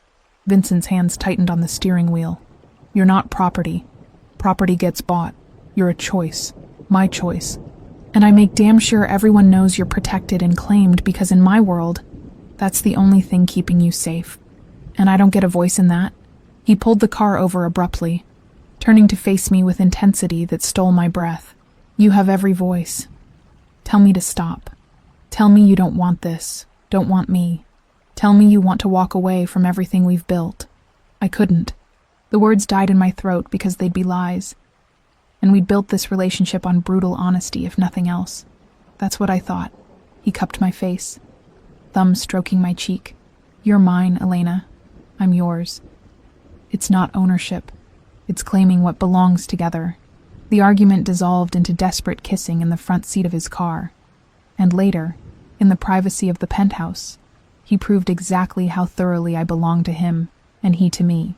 Vincent's hands tightened on the steering wheel. You're not property. Property gets bought. You're a choice. My choice. And I make damn sure everyone knows you're protected and claimed because in my world, that's the only thing keeping you safe. And I don't get a voice in that. He pulled the car over abruptly, turning to face me with intensity that stole my breath. You have every voice. Tell me to stop. Tell me you don't want this, don't want me. Tell me you want to walk away from everything we've built. I couldn't. The words died in my throat because they'd be lies. And we'd built this relationship on brutal honesty, if nothing else. That's what I thought. He cupped my face, thumb stroking my cheek. You're mine, Elena. I'm yours. It's not ownership. It's claiming what belongs together. The argument dissolved into desperate kissing in the front seat of his car. And later, in the privacy of the penthouse, he proved exactly how thoroughly I belonged to him, and he to me.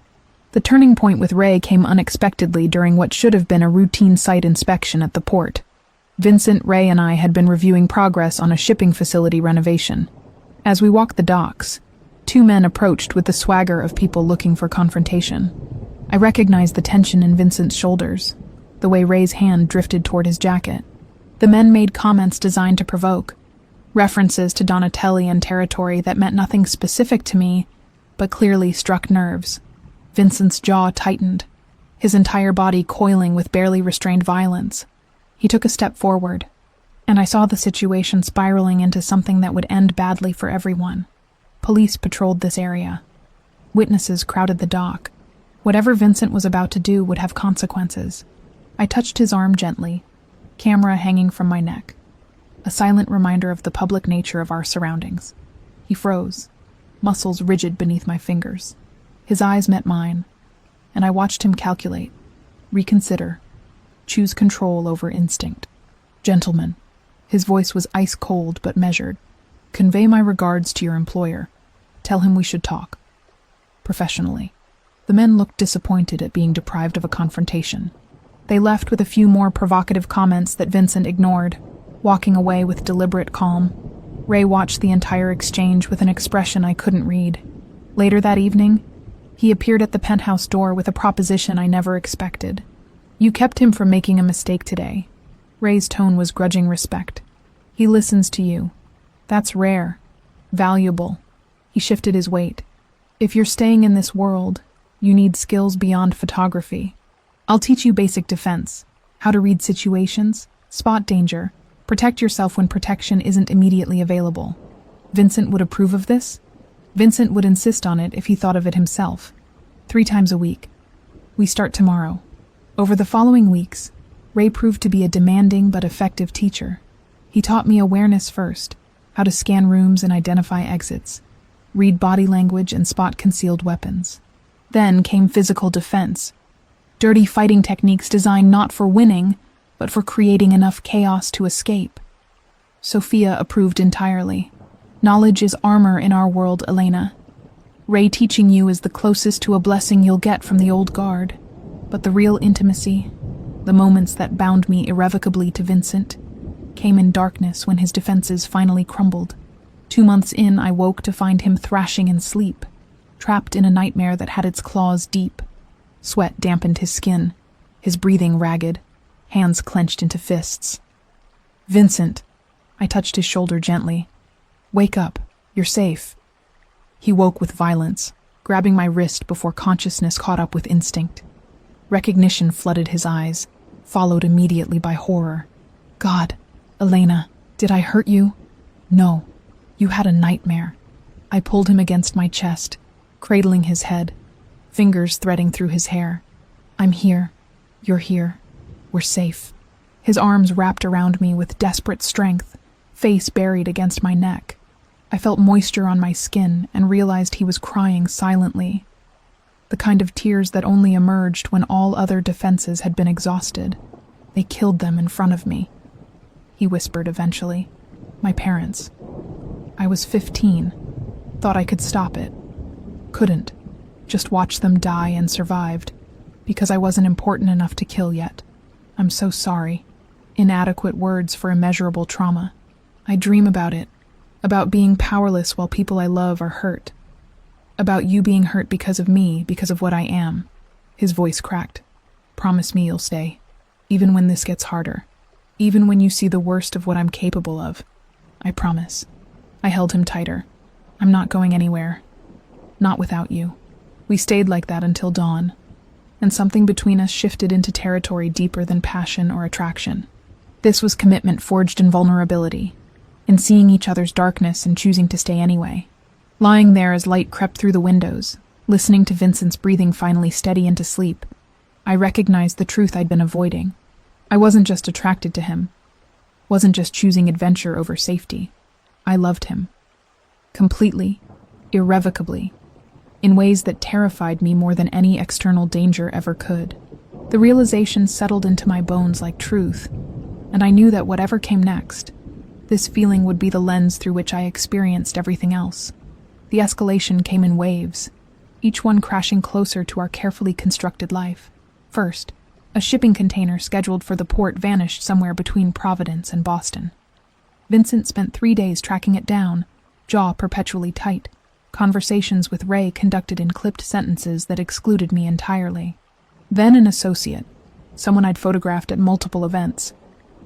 The turning point with Ray came unexpectedly during what should have been a routine site inspection at the port. Vincent, Ray, and I had been reviewing progress on a shipping facility renovation. As we walked the docks, two men approached with the swagger of people looking for confrontation. I recognized the tension in Vincent's shoulders, the way Ray's hand drifted toward his jacket. The men made comments designed to provoke, references to Donatelli and territory that meant nothing specific to me, but clearly struck nerves. Vincent's jaw tightened, his entire body coiling with barely restrained violence. He took a step forward, and I saw the situation spiraling into something that would end badly for everyone. Police patrolled this area. Witnesses crowded the dock. Whatever Vincent was about to do would have consequences. I touched his arm gently, camera hanging from my neck, a silent reminder of the public nature of our surroundings. He froze, muscles rigid beneath my fingers. His eyes met mine, and I watched him calculate, reconsider, choose control over instinct. Gentlemen, his voice was ice cold but measured. Convey my regards to your employer. Tell him we should talk. Professionally. The men looked disappointed at being deprived of a confrontation. They left with a few more provocative comments that Vincent ignored, walking away with deliberate calm. Ray watched the entire exchange with an expression I couldn't read. Later that evening, he appeared at the penthouse door with a proposition I never expected. You kept him from making a mistake today. Ray's tone was grudging respect. He listens to you. That's rare. Valuable. He shifted his weight. If you're staying in this world, you need skills beyond photography. I'll teach you basic defense, how to read situations, spot danger, protect yourself when protection isn't immediately available. Vincent would approve of this? Vincent would insist on it if he thought of it himself. 3 times a week. We start tomorrow. Over the following weeks, Ray proved to be a demanding but effective teacher. He taught me awareness first, how to scan rooms and identify exits, read body language and spot concealed weapons. Then came physical defense, dirty fighting techniques designed not for winning, but for creating enough chaos to escape. Sophia approved entirely. Knowledge is armor in our world, Elena. Ray teaching you is the closest to a blessing you'll get from the old guard. But the real intimacy, the moments that bound me irrevocably to Vincent, came in darkness when his defenses finally crumbled. 2 months in, I woke to find him thrashing in sleep, trapped in a nightmare that had its claws deep. Sweat dampened his skin, his breathing ragged, hands clenched into fists. Vincent, I touched his shoulder gently. Wake up, you're safe. He woke with violence, grabbing my wrist before consciousness caught up with instinct. Recognition flooded his eyes, followed immediately by horror. God, Elena, did I hurt you? No, you had a nightmare. I pulled him against my chest, cradling his head, fingers threading through his hair. I'm here. You're here. We're safe. His arms wrapped around me with desperate strength, face buried against my neck. I felt moisture on my skin and realized he was crying silently, the kind of tears that only emerged when all other defenses had been exhausted. They killed them in front of me. He whispered eventually. My parents. I was 15. Thought I could stop it. Couldn't. Just watched them die and survived, because I wasn't important enough to kill yet. I'm so sorry. Inadequate words for immeasurable trauma. I dream about it. About being powerless while people I love are hurt. About you being hurt because of me, because of what I am. His voice cracked. Promise me you'll stay. Even when this gets harder. Even when you see the worst of what I'm capable of. I promise. I held him tighter. I'm not going anywhere. Not without you. We stayed like that until dawn. And something between us shifted into territory deeper than passion or attraction. This was commitment forged in vulnerability, in seeing each other's darkness and choosing to stay anyway. Lying there as light crept through the windows, listening to Vincent's breathing finally steady into sleep, I recognized the truth I'd been avoiding. I wasn't just attracted to him, wasn't just choosing adventure over safety. I loved him. Completely, irrevocably, in ways that terrified me more than any external danger ever could. The realization settled into my bones like truth, and I knew that whatever came next, this feeling would be the lens through which I experienced everything else. The escalation came in waves, each one crashing closer to our carefully constructed life. First, a shipping container scheduled for the port vanished somewhere between Providence and Boston. Vincent spent 3 days tracking it down, jaw perpetually tight, conversations with Ray conducted in clipped sentences that excluded me entirely. Then an associate, someone I'd photographed at multiple events,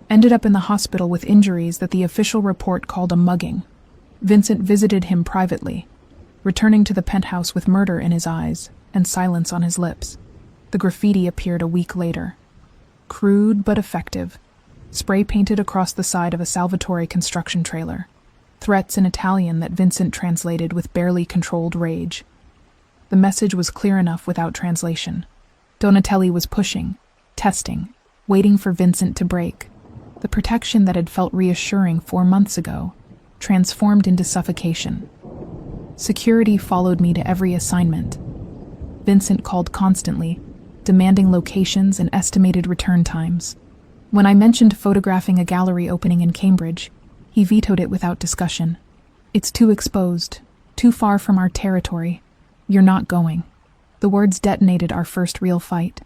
ended up in the hospital with injuries that the official report called a mugging. Vincent visited him privately, returning to the penthouse with murder in his eyes and silence on his lips. The graffiti appeared a week later. Crude but effective, spray-painted across the side of a Salvatore construction trailer. Threats in Italian that Vincent translated with barely controlled rage. The message was clear enough without translation. Donatelli was pushing, testing, waiting for Vincent to break. The protection that had felt reassuring 4 months ago transformed into suffocation. Security followed me to every assignment. Vincent called constantly, demanding locations and estimated return times. When I mentioned photographing a gallery opening in Cambridge, he vetoed it without discussion. "It's too exposed, too far from our territory. You're not going." The words detonated our first real fight.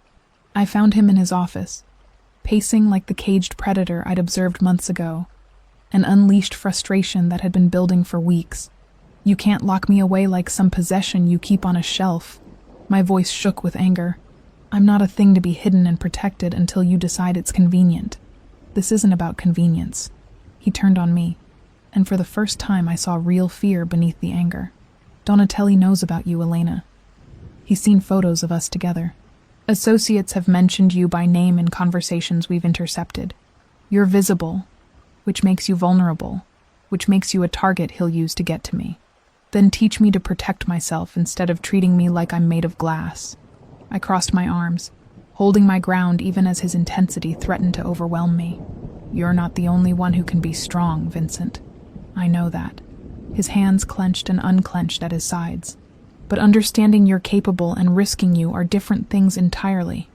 I found him in his office, pacing like the caged predator I'd observed months ago, an unleashed frustration that had been building for weeks. "You can't lock me away like some possession you keep on a shelf." My voice shook with anger. "I'm not a thing to be hidden and protected until you decide it's convenient. This isn't about convenience." He turned on me, and for the first time I saw real fear beneath the anger. "Donatelli knows about you, Elena. He's seen photos of us together. Associates have mentioned you by name in conversations we've intercepted. You're visible, which makes you vulnerable, which makes you a target he'll use to get to me. Then teach me to protect myself instead of treating me like I'm made of glass." I crossed my arms, holding my ground even as his intensity threatened to overwhelm me. "You're not the only one who can be strong, Vincent. I know that." His hands clenched and unclenched at his sides. "But understanding you're capable and risking you are different things entirely.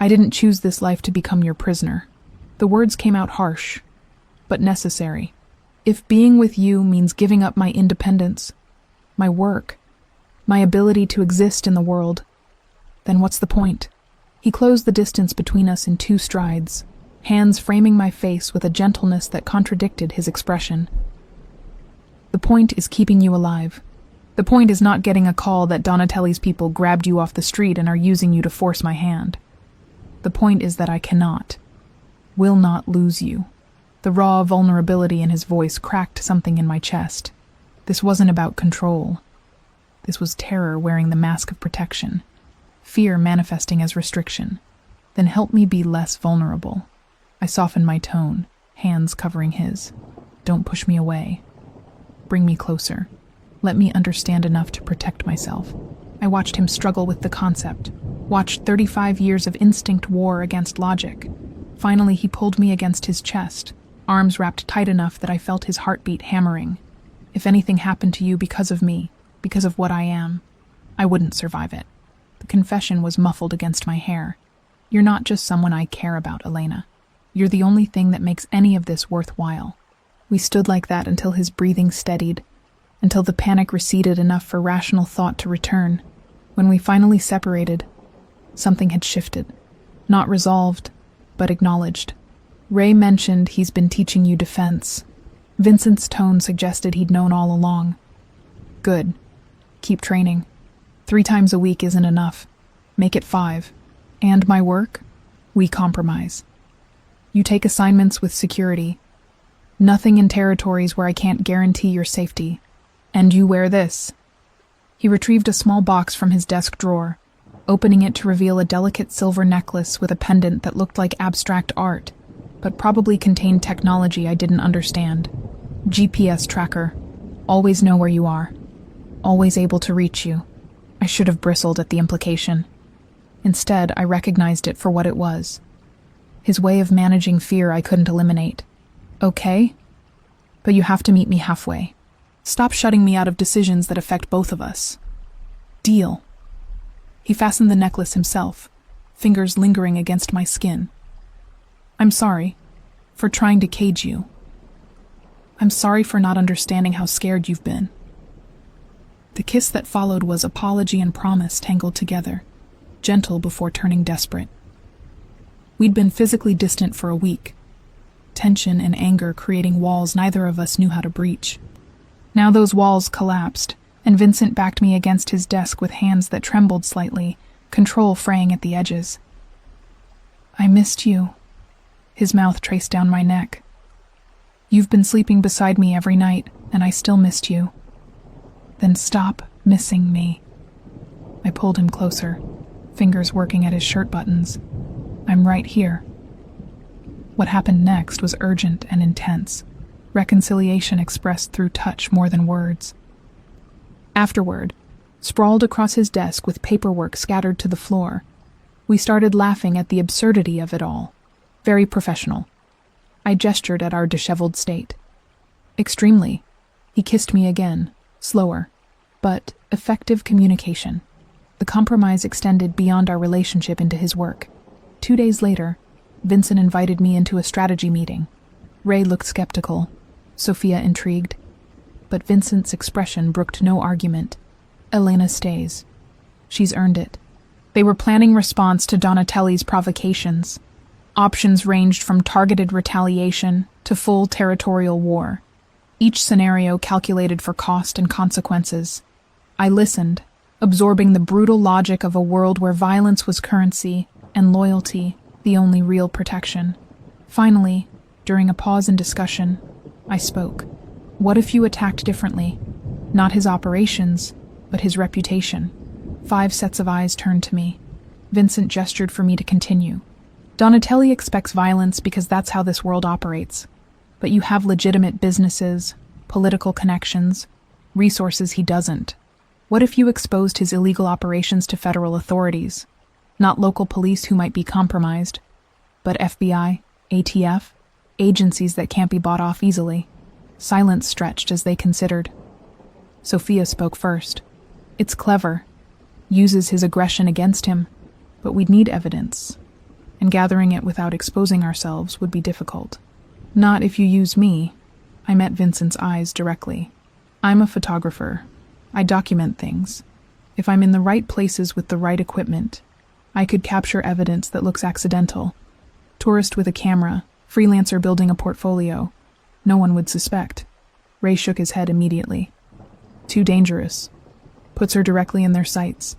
I didn't choose this life to become your prisoner." The words came out harsh, but necessary. "If being with you means giving up my independence, my work, my ability to exist in the world, then what's the point?" He closed the distance between us in 2 strides, hands framing my face with a gentleness that contradicted his expression. "The point is keeping you alive. The point is not getting a call that Donatelli's people grabbed you off the street and are using you to force my hand. The point is that I cannot, will not lose you." The raw vulnerability in his voice cracked something in my chest. This wasn't about control. This was terror wearing the mask of protection, fear manifesting as restriction. "Then help me be less vulnerable." I softened my tone, hands covering his. "Don't push me away. Bring me closer. Let me understand enough to protect myself." I watched him struggle with the concept, watched 35 years of instinct war against logic. Finally, he pulled me against his chest, arms wrapped tight enough that I felt his heartbeat hammering. "If anything happened to you because of me, because of what I am, I wouldn't survive it." The confession was muffled against my hair. "You're not just someone I care about, Elena. You're the only thing that makes any of this worthwhile." We stood like that until his breathing steadied, until the panic receded enough for rational thought to return. When we finally separated, something had shifted. Not resolved, but acknowledged. "Ray mentioned he's been teaching you defense." Vincent's tone suggested he'd known all along. "Good. Keep training. 3 times a week isn't enough. Make it 5. And my work? We compromise. You take assignments with security. Nothing in territories where I can't guarantee your safety. And you wear this." He retrieved a small box from his desk drawer, opening it to reveal a delicate silver necklace with a pendant that looked like abstract art, but probably contained technology I didn't understand. GPS tracker. Always know where you are. Always able to reach you. I should have bristled at the implication. Instead, I recognized it for what it was. His way of managing fear I couldn't eliminate. "Okay?" But you have to meet me halfway. Stop shutting me out of decisions that affect both of us. Deal. He fastened the necklace himself, fingers lingering against my skin. I'm sorry for trying to cage you. I'm sorry for not understanding how scared you've been. The kiss that followed was apology and promise tangled together, gentle before turning desperate. We'd been physically distant for a week, tension and anger creating walls neither of us knew how to breach. Now those walls collapsed, and Vincent backed me against his desk with hands that trembled slightly, control fraying at the edges. I missed you. His mouth traced down my neck. You've been sleeping beside me every night, and I still missed you. Then stop missing me. I pulled him closer, fingers working at his shirt buttons. I'm right here. What happened next was urgent and intense, reconciliation expressed through touch more than words. Afterward, sprawled across his desk with paperwork scattered to the floor, we started laughing at the absurdity of it all. Very professional. I gestured at our disheveled state. Extremely. He kissed me again, slower, but effective communication. The compromise extended beyond our relationship into his work. 2 days later, Vincent invited me into a strategy meeting. Ray looked skeptical, Sophia intrigued, but Vincent's expression brooked no argument. Elena stays. She's earned it. They were planning response to Donatelli's provocations. Options ranged from targeted retaliation to full territorial war. Each scenario calculated for cost and consequences. I listened, absorbing the brutal logic of a world where violence was currency and loyalty the only real protection. Finally, during a pause in discussion, I spoke. What if you attacked differently? Not his operations, but his reputation. 5 sets of eyes turned to me. Vincent gestured for me to continue. Donatelli expects violence because that's how this world operates. But you have legitimate businesses, political connections, resources he doesn't. What if you exposed his illegal operations to federal authorities? Not local police who might be compromised, but FBI, ATF, agencies that can't be bought off easily. Silence stretched as they considered. Sophia spoke first. It's clever. Uses his aggression against him, but we'd need evidence. And gathering it without exposing ourselves would be difficult. Not if you use me. I met Vincent's eyes directly. I'm a photographer. I document things. If I'm in the right places with the right equipment, I could capture evidence that looks accidental. Tourist with a camera, freelancer building a portfolio. No one would suspect. Ray shook his head immediately. Too dangerous. Puts her directly in their sights.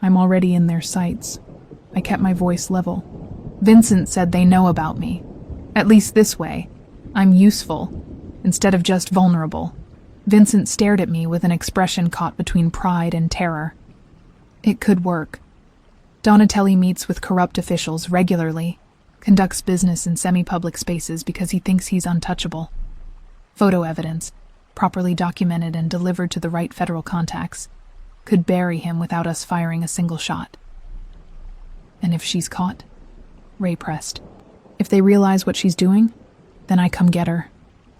I'm already in their sights. I kept my voice level. Vincent said they know about me. At least this way. I'm useful, instead of just vulnerable. Vincent stared at me with an expression caught between pride and terror. It could work. Donatelli meets with corrupt officials regularly, conducts business in semi-public spaces because he thinks he's untouchable. Photo evidence, properly documented and delivered to the right federal contacts, could bury him without us firing a single shot. And if she's caught? Ray pressed. If they realize what she's doing, then I come get her.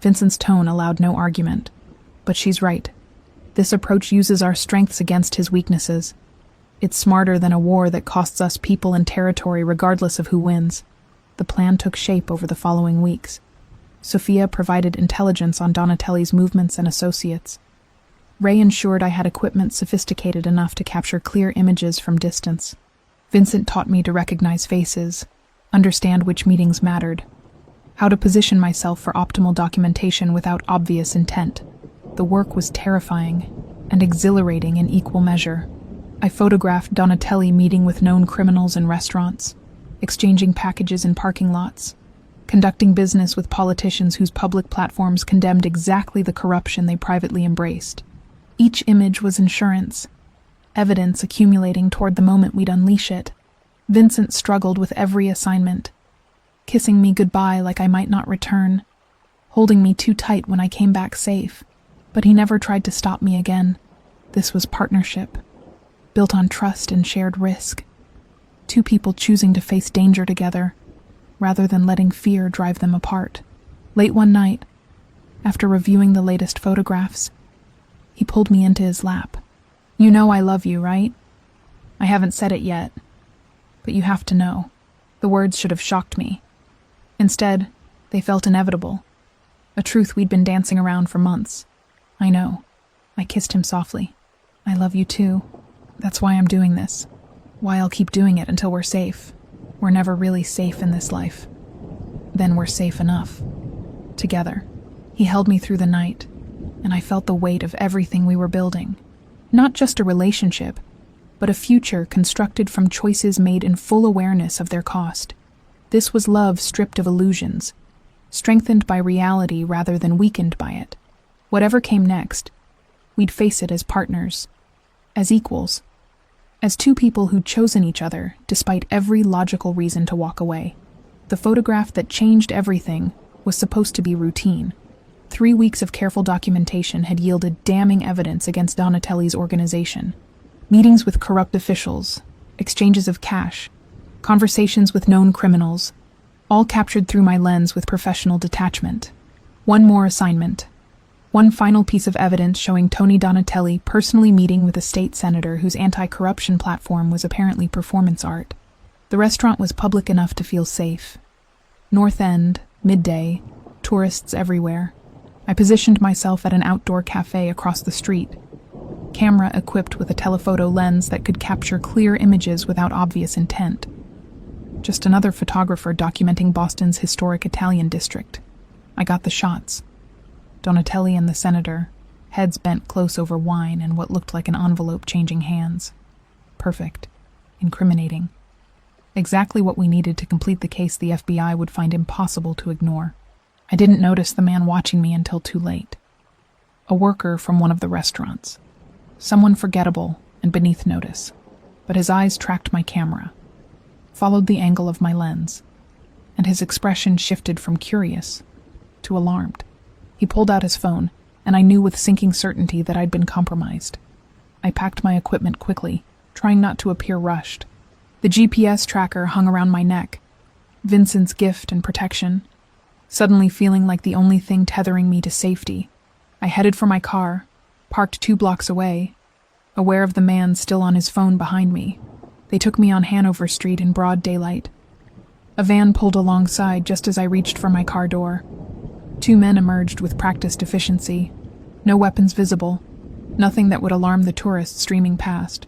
Vincent's tone allowed no argument. But she's right. This approach uses our strengths against his weaknesses. It's smarter than a war that costs us people and territory regardless of who wins. The plan took shape over the following weeks. Sophia provided intelligence on Donatelli's movements and associates. Ray ensured I had equipment sophisticated enough to capture clear images from distance. Vincent taught me to recognize faces, understand which meetings mattered, how to position myself for optimal documentation without obvious intent. The work was terrifying and exhilarating in equal measure. I photographed Donatelli meeting with known criminals in restaurants, exchanging packages in parking lots, conducting business with politicians whose public platforms condemned exactly the corruption they privately embraced. Each image was insurance, evidence accumulating toward the moment we'd unleash it. Vincent struggled with every assignment, kissing me goodbye like I might not return, holding me too tight when I came back safe. But he never tried to stop me again. This was partnership, built on trust and shared risk. 2 people choosing to face danger together, rather than letting fear drive them apart. Late one night, After reviewing the latest photographs, he pulled me into his lap. "You know I love you, right? I haven't said it yet, but you have to know." The words should have shocked me. Instead, they felt inevitable, a truth we'd been dancing around for months. "I know." I kissed him softly. "I love you too. That's why I'm doing this. Why I'll keep doing it until we're safe. We're never really safe in this life. Then we're safe enough. Together." He held me through the night, and I felt the weight of everything we were building. Not just a relationship, but a future constructed from choices made in full awareness of their cost. This was love stripped of illusions, strengthened by reality rather than weakened by it. Whatever came next, we'd face it as partners, as equals, as two people who'd chosen each other despite every logical reason to walk away. The photograph that changed everything was supposed to be routine. 3 weeks of careful documentation had yielded damning evidence against Donatelli's organization. Meetings with corrupt officials, exchanges of cash, conversations with known criminals, all captured through my lens with professional detachment. One more assignment. One final piece of evidence showing Tony Donatelli personally meeting with a state senator whose anti-corruption platform was apparently performance art. The restaurant was public enough to feel safe. North End, midday, tourists everywhere. I positioned myself at an outdoor cafe across the street, camera equipped with a telephoto lens that could capture clear images without obvious intent. Just another photographer documenting Boston's historic Italian district. I got the shots. Donatelli and the senator, heads bent close over wine and what looked like an envelope changing hands. Perfect. Incriminating. Exactly what we needed to complete the case the FBI would find impossible to ignore. I didn't notice the man watching me until too late. A worker from one of the restaurants. Someone forgettable and beneath notice. But his eyes tracked my camera, followed the angle of my lens, and his expression shifted from curious to alarmed. He pulled out his phone, and I knew with sinking certainty that I'd been compromised. I packed my equipment quickly, trying not to appear rushed. The GPS tracker hung around my neck, Vincent's gift and protection, suddenly feeling like the only thing tethering me to safety. I headed for my car, parked 2 blocks away, aware of the man still on his phone behind me. They took me on Hanover Street in broad daylight. A van pulled alongside just as I reached for my car door. 2 men emerged with practiced efficiency. No weapons visible, nothing that would alarm the tourists streaming past.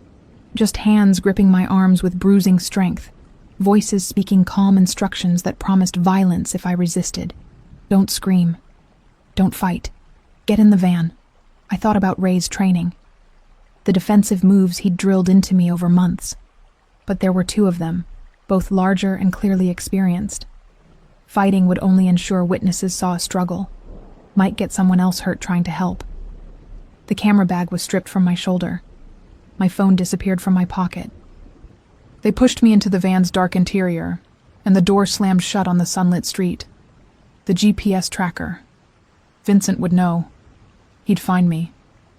Just hands gripping my arms with bruising strength, voices speaking calm instructions that promised violence if I resisted. "Don't scream. Don't fight. Get in the van." I thought about Ray's training, the defensive moves he'd drilled into me over months. But there were 2 of them, both larger and clearly experienced. Fighting would only ensure witnesses saw a struggle, might get someone else hurt trying to help. The camera bag was stripped from my shoulder. My phone disappeared from my pocket. They pushed me into the van's dark interior, and the door slammed shut on the sunlit street. The GPS tracker. Vincent would know. He'd find me.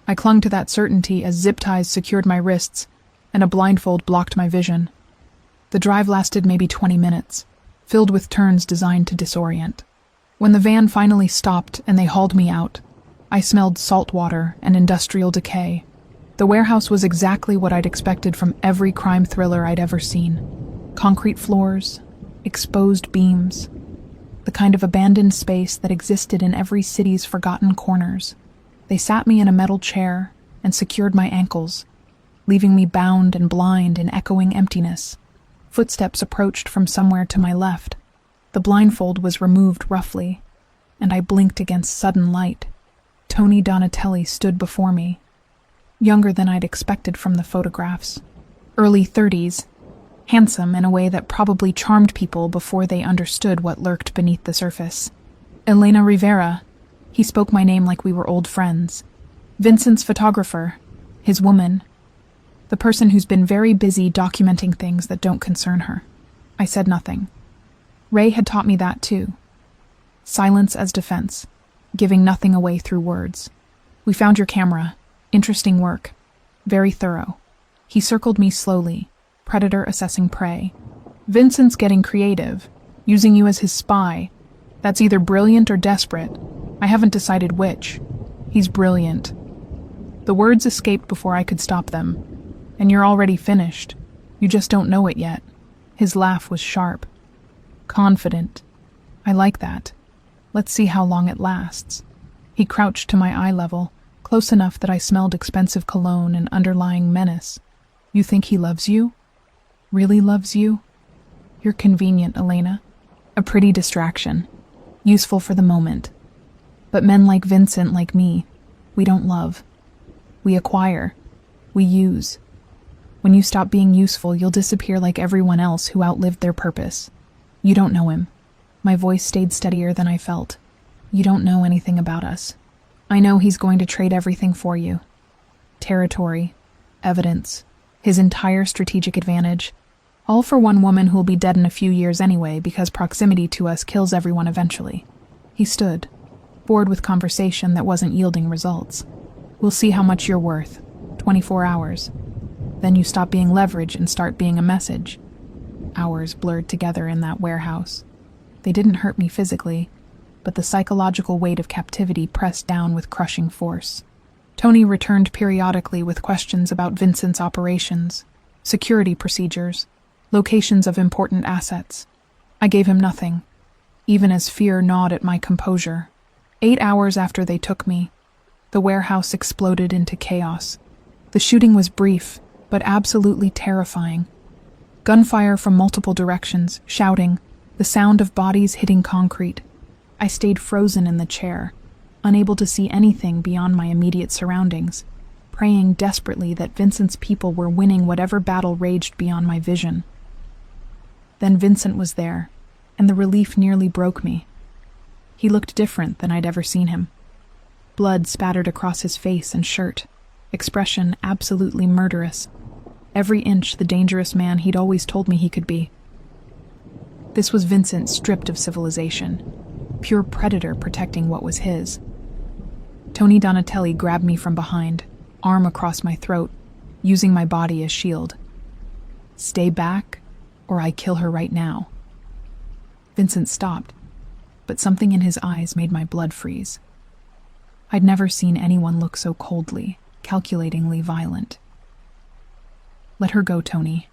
I clung to that certainty as zip ties secured my wrists, and a blindfold blocked my vision. The drive lasted maybe 20 minutes, filled with turns designed to disorient. When the van finally stopped and they hauled me out, I smelled salt water and industrial decay. The warehouse was exactly what I'd expected from every crime thriller I'd ever seen. Concrete floors, exposed beams, the kind of abandoned space that existed in every city's forgotten corners. They sat me in a metal chair and secured my ankles, leaving me bound and blind in echoing emptiness. Footsteps approached from somewhere to my left. The blindfold was removed roughly, and I blinked against sudden light. Tony Donatelli stood before me, younger than I'd expected from the photographs. Early 30s, handsome in a way that probably charmed people before they understood what lurked beneath the surface. Elena Rivera. He spoke my name like we were old friends. Vincent's photographer, his woman, the person who's been very busy documenting things that don't concern her. I said nothing. Ray had taught me that too. Silence as defense, giving nothing away through words. "We found your camera. Interesting work. Very thorough." He circled me slowly, predator assessing prey. "Vincent's getting creative, using you as his spy. That's either brilliant or desperate. I haven't decided which. He's brilliant. The words escaped before I could stop them. And you're already finished. You just don't know it yet. His laugh was sharp. Confident. I like that. Let's see how long it lasts. He crouched to my eye level, close enough that I smelled expensive cologne and underlying menace. You think he loves you? Really loves you? You're convenient, Elena. A pretty distraction. Useful for the moment. But men like Vincent, like me, we don't love. We acquire. We use. When you stop being useful, you'll disappear like everyone else who outlived their purpose. You don't know him. My voice stayed steadier than I felt. You don't know anything about us. I know he's going to trade everything for you. Territory, evidence, his entire strategic advantage, all for one woman who'll be dead in a few years anyway because proximity to us kills everyone eventually. He stood, bored with conversation that wasn't yielding results. We'll see how much you're worth. 24 hours. Then you stop being leverage and start being a message. Hours blurred together in that warehouse. They didn't hurt me physically, but the psychological weight of captivity pressed down with crushing force. Tony returned periodically with questions about Vincent's operations, security procedures, locations of important assets. I gave him nothing, even as fear gnawed at my composure. 8 hours after they took me, the warehouse exploded into chaos. The shooting was brief, but absolutely terrifying. Gunfire from multiple directions, shouting, the sound of bodies hitting concrete. I stayed frozen in the chair, unable to see anything beyond my immediate surroundings, praying desperately that Vincent's people were winning whatever battle raged beyond my vision. Then Vincent was there, and the relief nearly broke me. He looked different than I'd ever seen him. Blood spattered across his face and shirt, expression absolutely murderous. Every inch the dangerous man he'd always told me he could be. This was Vincent stripped of civilization, pure predator protecting what was his. Tony Donatelli grabbed me from behind, arm across my throat, using my body as shield. Stay back, or I kill her right now. Vincent stopped, but something in his eyes made my blood freeze. I'd never seen anyone look so coldly, calculatingly violent. Let her go, Tony.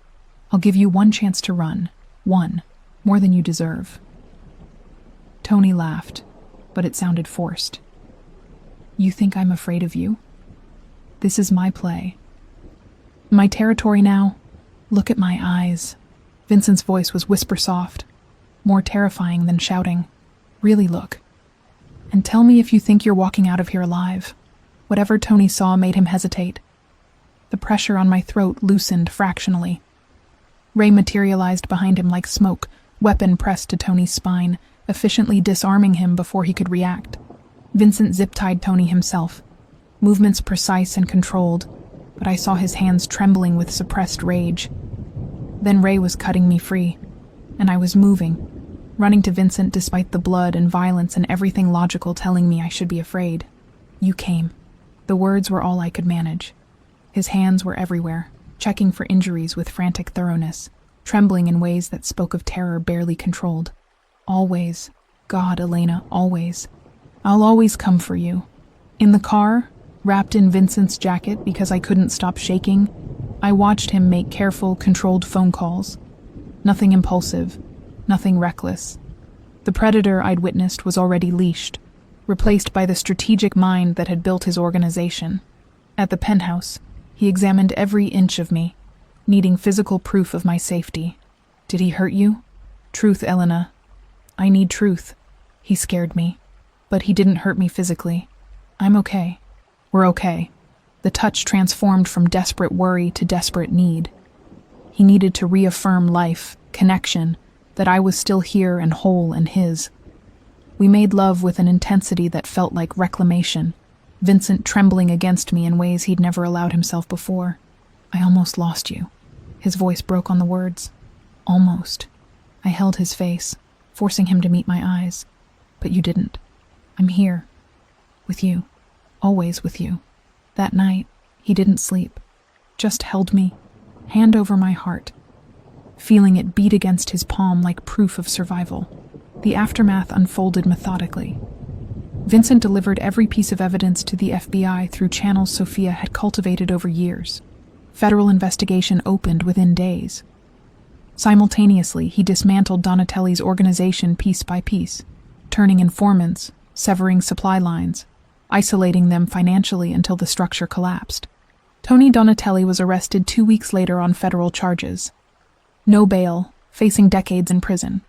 I'll give you one chance to run. One. More than you deserve. Tony laughed, but it sounded forced. You think I'm afraid of you? This is my play. My territory now? Look at my eyes. Vincent's voice was whisper-soft, more terrifying than shouting. Really look. And tell me if you think you're walking out of here alive. Whatever Tony saw made him hesitate. The pressure on my throat loosened fractionally. Ray materialized behind him like smoke, weapon pressed to Tony's spine, efficiently disarming him before he could react. Vincent zip-tied Tony himself, movements precise and controlled, but I saw his hands trembling with suppressed rage. Then Ray was cutting me free, and I was moving, running to Vincent despite the blood and violence and everything logical telling me I should be afraid. You came. The words were all I could manage. His hands were everywhere, checking for injuries with frantic thoroughness, trembling in ways that spoke of terror barely controlled. Always. God, Elena, always. I'll always come for you. In the car, wrapped in Vincent's jacket because I couldn't stop shaking, I watched him make careful, controlled phone calls. Nothing impulsive, nothing reckless. The predator I'd witnessed was already leashed, replaced by the strategic mind that had built his organization. At the penthouse, he examined every inch of me, needing physical proof of my safety. Did he hurt you? Truth, Elena. I need truth. He scared me, but he didn't hurt me physically. I'm okay. We're okay. The touch transformed from desperate worry to desperate need. He needed to reaffirm life, connection, that I was still here and whole and his. We made love with an intensity that felt like reclamation, Vincent trembling against me in ways he'd never allowed himself before. I almost lost you. His voice broke on the words. Almost. I held his face, forcing him to meet my eyes. But you didn't. I'm here. With you. Always with you. That night, he didn't sleep. Just held me, hand over my heart, feeling it beat against his palm like proof of survival. The aftermath unfolded methodically. Vincent delivered every piece of evidence to the FBI through channels Sofia had cultivated over years. Federal investigation opened within days. Simultaneously, he dismantled Donatelli's organization piece by piece, turning informants, severing supply lines, isolating them financially until the structure collapsed. Tony Donatelli was arrested 2 weeks later on federal charges. No bail, facing decades in prison.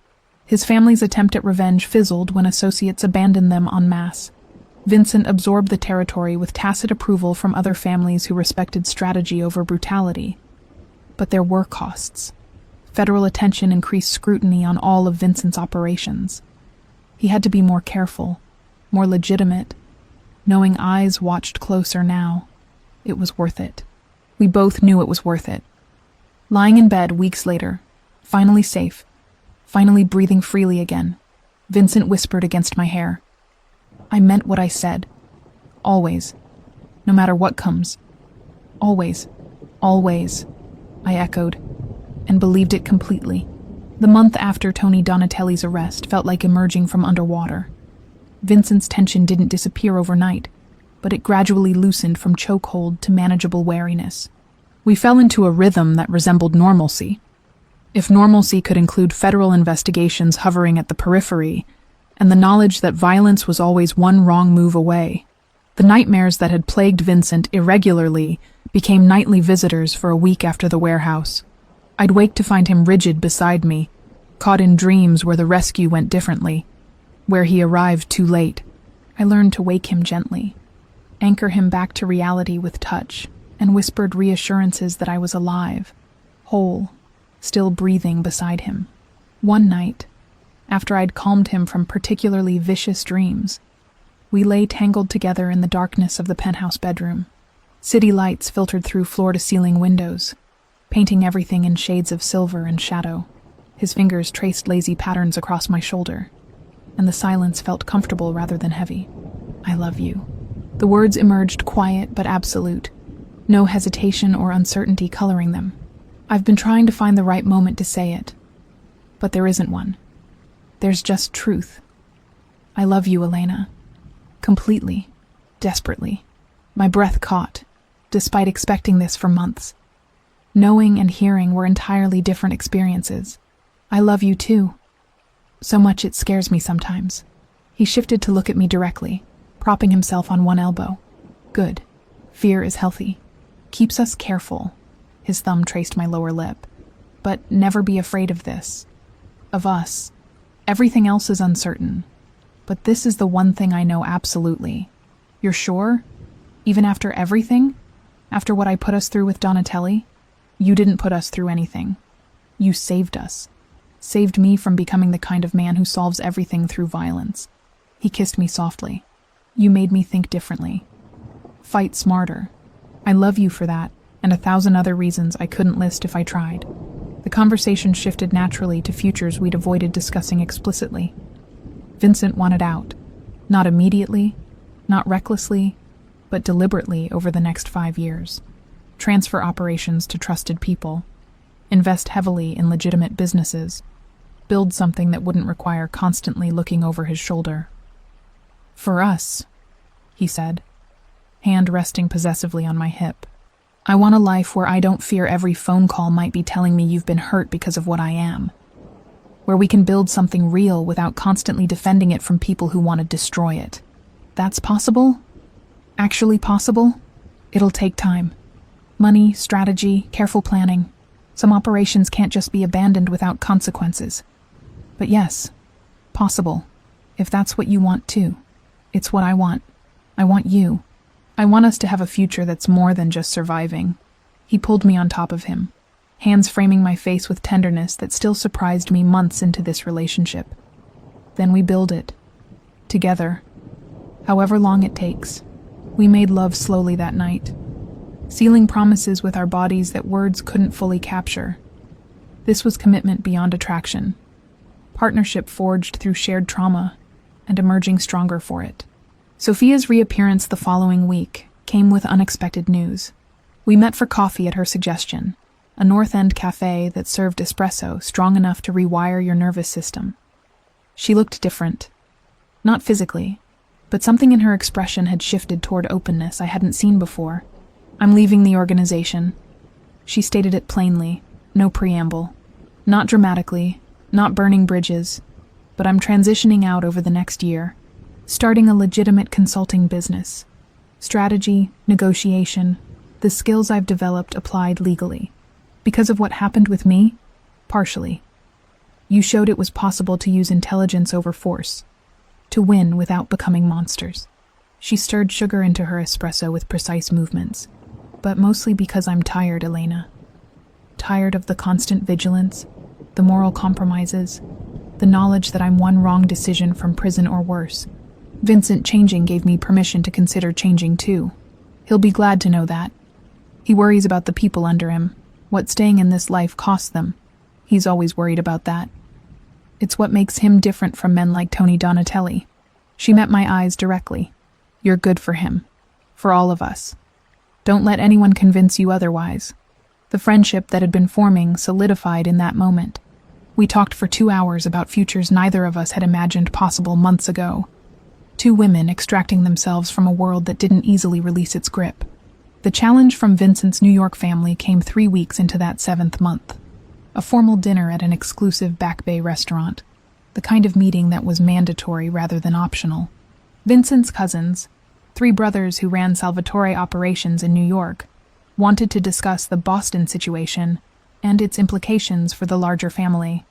His family's attempt at revenge fizzled when associates abandoned them en masse. Vincent absorbed the territory with tacit approval from other families who respected strategy over brutality. But there were costs. Federal attention increased scrutiny on all of Vincent's operations. He had to be more careful, more legitimate. Knowing eyes watched closer now, it was worth it. We both knew it was worth it. Lying in bed weeks later, finally safe, finally breathing freely again, Vincent whispered against my hair. I meant what I said. Always. No matter what comes. Always. Always. I echoed, and believed it completely. The month after Tony Donatelli's arrest felt like emerging from underwater. Vincent's tension didn't disappear overnight, but it gradually loosened from chokehold to manageable wariness. We fell into a rhythm that resembled normalcy. If normalcy could include federal investigations hovering at the periphery, and the knowledge that violence was always one wrong move away, the nightmares that had plagued Vincent irregularly became nightly visitors for a week after the warehouse. I'd wake to find him rigid beside me, caught in dreams where the rescue went differently, where he arrived too late. I learned to wake him gently, anchor him back to reality with touch, and whispered reassurances that I was alive, whole, still breathing beside him. One night, after I'd calmed him from particularly vicious dreams, we lay tangled together in the darkness of the penthouse bedroom. City lights filtered through floor-to-ceiling windows, painting everything in shades of silver and shadow. His fingers traced lazy patterns across my shoulder, and the silence felt comfortable rather than heavy. I love you. The words emerged quiet but absolute, no hesitation or uncertainty coloring them. I've been trying to find the right moment to say it, but there isn't one. There's just truth. I love you, Elena. Completely. Desperately. My breath caught, despite expecting this for months. Knowing and hearing were entirely different experiences. I love you too. So much it scares me sometimes. He shifted to look at me directly, propping himself on one elbow. Good. Fear is healthy. Keeps us careful. His thumb traced my lower lip. But never be afraid of this. Of us. Everything else is uncertain. But this is the one thing I know absolutely. You're sure? Even after everything? After what I put us through with Donatelli? You didn't put us through anything. You saved us. Saved me from becoming the kind of man who solves everything through violence. He kissed me softly. You made me think differently. Fight smarter. I love you for that, and 1,000 other reasons I couldn't list if I tried. The conversation shifted naturally to futures we'd avoided discussing explicitly. Vincent wanted out. Not immediately, not recklessly, but deliberately over the next 5 years. Transfer operations to trusted people. Invest heavily in legitimate businesses. Build something that wouldn't require constantly looking over his shoulder. For us, he said, hand resting possessively on my hip. I want a life where I don't fear every phone call might be telling me you've been hurt because of what I am. Where we can build something real without constantly defending it from people who want to destroy it. That's possible? Actually possible? It'll take time. Money, strategy, careful planning. Some operations can't just be abandoned without consequences. But yes, possible. If that's what you want too. It's what I want. I want you. I want us to have a future that's more than just surviving. He pulled me on top of him, hands framing my face with tenderness that still surprised me months into this relationship. Then we build it. Together. However long it takes. We made love slowly that night, sealing promises with our bodies that words couldn't fully capture. This was commitment beyond attraction. Partnership forged through shared trauma, and emerging stronger for it. Sofia's reappearance the following week came with unexpected news. We met for coffee at her suggestion, a North End cafe that served espresso strong enough to rewire your nervous system. She looked different. Not physically, But something in her expression had shifted toward openness I hadn't seen before. "I'm leaving the organization." She stated it plainly, no preamble. Not dramatically, not burning bridges, but I'm transitioning out over the next year, starting a legitimate consulting business. Strategy, negotiation, the skills I've developed applied legally. Because of what happened with me? Partially. You showed it was possible to use intelligence over force, to win without becoming monsters. She stirred sugar into her espresso with precise movements. But mostly because I'm tired, Elena. Tired of the constant vigilance, the moral compromises, the knowledge that I'm one wrong decision from prison or worse. Vincent changing gave me permission to consider changing too. He'll be glad to know that. He worries about the people under him, what staying in this life costs them. He's always worried about that. It's what makes him different from men like Tony Donatelli. She met my eyes directly. You're good for him. For all of us. Don't let anyone convince you otherwise. The friendship that had been forming solidified in that moment. We talked for 2 hours about futures neither of us had imagined possible months ago. Two women extracting themselves from a world that didn't easily release its grip. The challenge from Vincent's New York family came 3 weeks into that 7th month. A formal dinner at an exclusive Back Bay restaurant. The kind of meeting that was mandatory rather than optional. Vincent's cousins, 3 brothers who ran Salvatore operations in New York, wanted to discuss the Boston situation and its implications for the larger family.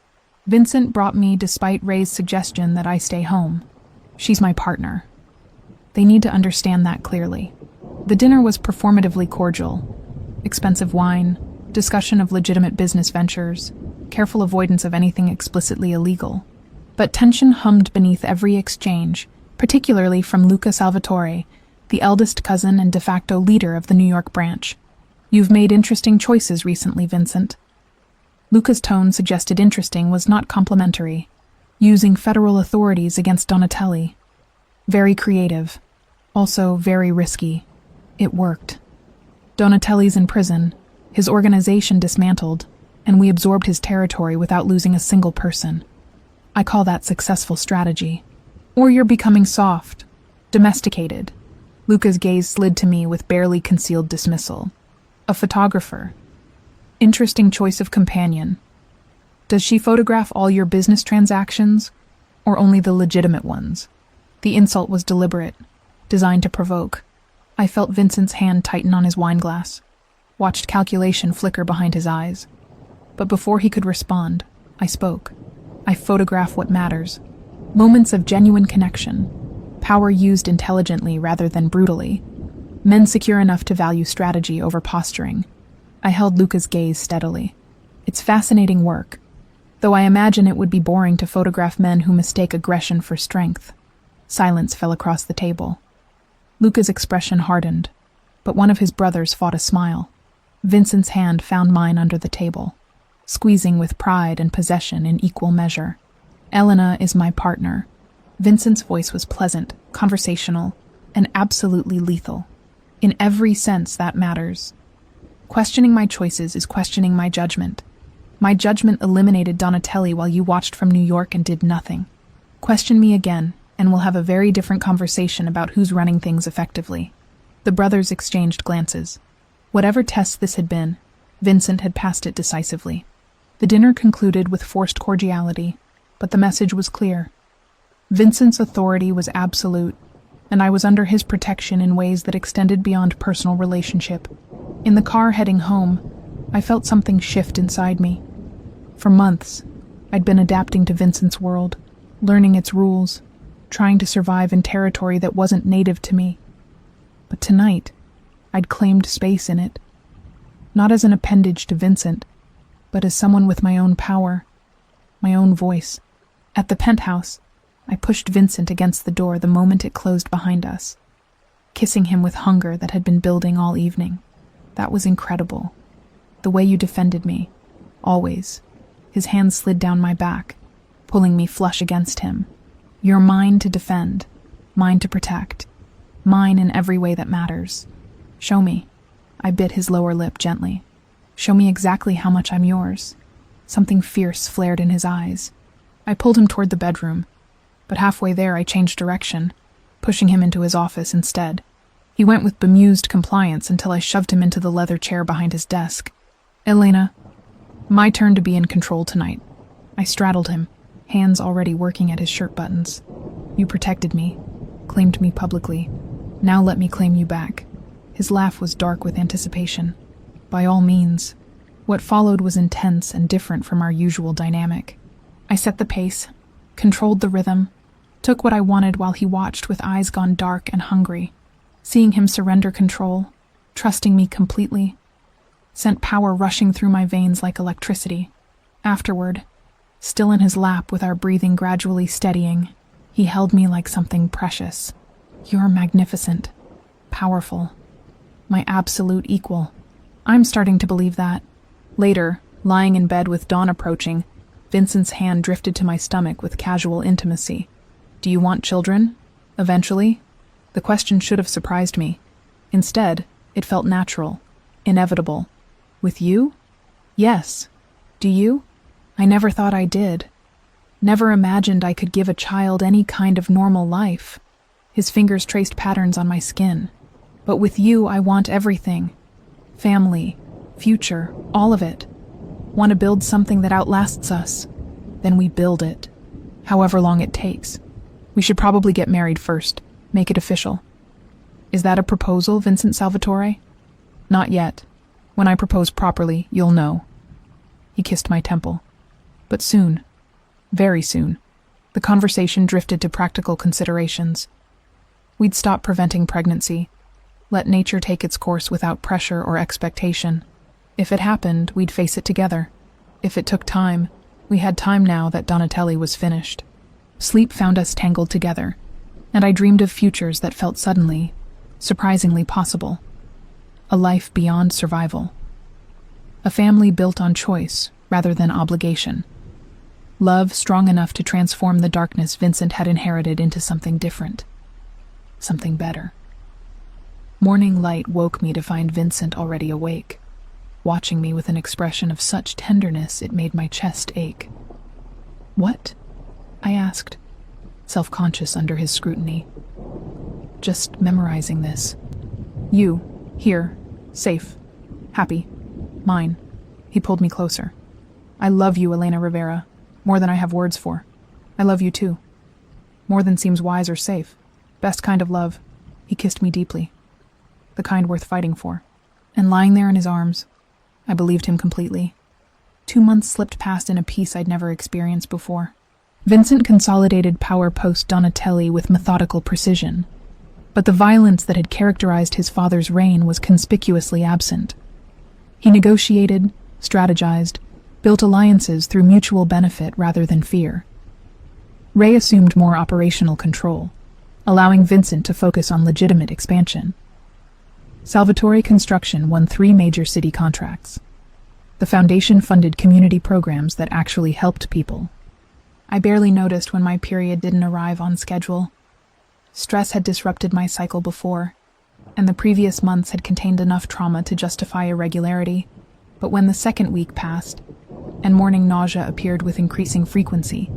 Vincent brought me despite Ray's suggestion that I stay home. She's my partner. They need to understand that clearly. The dinner was performatively cordial. Expensive wine, discussion of legitimate business ventures, careful avoidance of anything explicitly illegal. But tension hummed beneath every exchange, particularly from Luca Salvatore, the eldest cousin and de facto leader of the New York branch. You've made interesting choices recently, Vincent. Luca's tone suggested interesting was not complimentary. Using federal authorities against Donatelli. Very creative. Also very risky. It worked. Donatelli's in prison, his organization dismantled, and we absorbed his territory without losing a single person. I call that successful strategy. Or you're becoming soft, domesticated. Luca's gaze slid to me with barely concealed dismissal. A photographer. Interesting choice of companion. Does she photograph all your business transactions, or only the legitimate ones? The insult was deliberate, designed to provoke. I felt Vincent's hand tighten on his wineglass, watched calculation flicker behind his eyes. But before he could respond, I spoke. I photograph what matters. Moments of genuine connection. Power used intelligently rather than brutally. Men secure enough to value strategy over posturing. I held Luca's gaze steadily. It's fascinating work, though I imagine it would be boring to photograph men who mistake aggression for strength. Silence fell across the table. Luca's expression hardened, but one of his brothers fought a smile. Vincent's hand found mine under the table, squeezing with pride and possession in equal measure. Elena is my partner. Vincent's voice was pleasant, conversational, and absolutely lethal. In every sense that matters. Questioning my choices is questioning my judgment. My judgment eliminated Donatelli while you watched from New York and did nothing. Question me again, and we'll have a very different conversation about who's running things effectively. The brothers exchanged glances. Whatever test this had been, Vincent had passed it decisively. The dinner concluded with forced cordiality, but the message was clear. Vincent's authority was absolute, and I was under his protection in ways that extended beyond personal relationship. In the car heading home, I felt something shift inside me. For months, I'd been adapting to Vincent's world, learning its rules, trying to survive in territory that wasn't native to me. But tonight, I'd claimed space in it. Not as an appendage to Vincent, but as someone with my own power, my own voice. At the penthouse, I pushed Vincent against the door the moment it closed behind us, kissing him with hunger that had been building all evening. That was incredible. The way you defended me. Always. His hand slid down my back, pulling me flush against him. You're mine to defend, mine to protect, mine in every way that matters. Show me. I bit his lower lip gently. Show me exactly how much I'm yours. Something fierce flared in his eyes. I pulled him toward the bedroom, but halfway there I changed direction. pushing him into his office instead. He went with bemused compliance until I shoved him into the leather chair behind his desk. "Elena, my turn to be in control tonight." I straddled him, hands already working at his shirt buttons. "You protected me, claimed me publicly. Now let me claim you back." His laugh was dark with anticipation. "By all means." What followed was intense and different from our usual dynamic. I set the pace, controlled the rhythm, took what I wanted while he watched with eyes gone dark and hungry. Seeing him surrender control, trusting me completely, sent power rushing through my veins like electricity. Afterward, still in his lap with our breathing gradually steadying, he held me like something precious. "You're magnificent, powerful, my absolute equal." I'm starting to believe that. Later, lying in bed with dawn approaching, Vincent's hand drifted to my stomach with casual intimacy. "Do you want children? Eventually?" The question should have surprised me. Instead, it felt natural, inevitable. "With you?" "Yes. Do you?" "I never thought I did. Never imagined I could give a child any kind of normal life." His fingers traced patterns on my skin. "But with you, I want everything. Family, future, all of it. Want to build something that outlasts us. Then we build it. However long it takes. We should probably get married first. Make it official." "Is that a proposal, Vincent Salvatore?" "Not yet. When I propose properly, you'll know." He kissed my temple. "But soon. Very soon." The conversation drifted to practical considerations. We'd stop preventing pregnancy, let nature take its course without pressure or expectation. If it happened, we'd face it together. If it took time, we had time now that Donatelli was finished. Sleep found us tangled together, and I dreamed of futures that felt suddenly, surprisingly possible. A life beyond survival. A family built on choice rather than obligation. Love strong enough to transform the darkness Vincent had inherited into something different. Something better. Morning light woke me to find Vincent already awake, watching me with an expression of such tenderness it made my chest ache. "What?" I asked, self-conscious under his scrutiny. "Just memorizing this. You, here, safe, happy, mine." He pulled me closer. "I love you, Elena Rivera, more than I have words for. I love you too. More than seems wise or safe. Best kind of love." He kissed me deeply. The kind worth fighting for. And lying there in his arms, I believed him completely. 2 months slipped past in a peace I'd never experienced before. Vincent consolidated power post-Donatelli with methodical precision, but the violence that had characterized his father's reign was conspicuously absent. He negotiated, strategized, built alliances through mutual benefit rather than fear. Ray assumed more operational control, allowing Vincent to focus on legitimate expansion. Salvatore Construction won 3 major city contracts. The foundation funded community programs that actually helped people. I barely noticed when my period didn't arrive on schedule. Stress had disrupted my cycle before, and the previous months had contained enough trauma to justify irregularity. But when the second week passed, and morning nausea appeared with increasing frequency,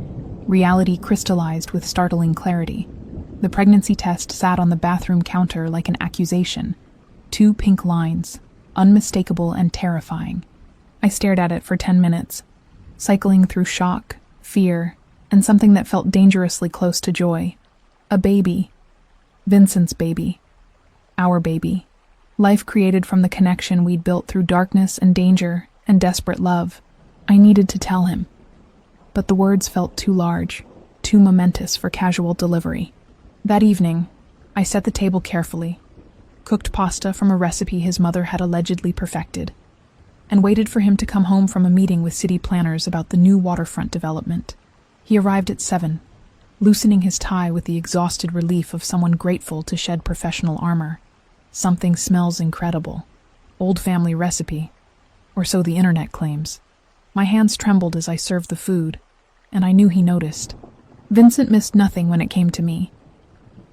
reality crystallized with startling clarity. The pregnancy test sat on the bathroom counter like an accusation. 2 pink lines, unmistakable and terrifying. I stared at it for 10 minutes, cycling through shock, fear, and something that felt dangerously close to joy. A baby. Vincent's baby. Our baby. Life created from the connection we'd built through darkness and danger and desperate love. I needed to tell him. But the words felt too large, too momentous for casual delivery. That evening, I set the table carefully, cooked pasta from a recipe his mother had allegedly perfected, and waited for him to come home from a meeting with city planners about the new waterfront development. He arrived at 7, loosening his tie with the exhausted relief of someone grateful to shed professional armor. "Something smells incredible. Old family recipe. Or so the internet claims." My hands trembled as I served the food, and I knew he noticed. Vincent missed nothing when it came to me.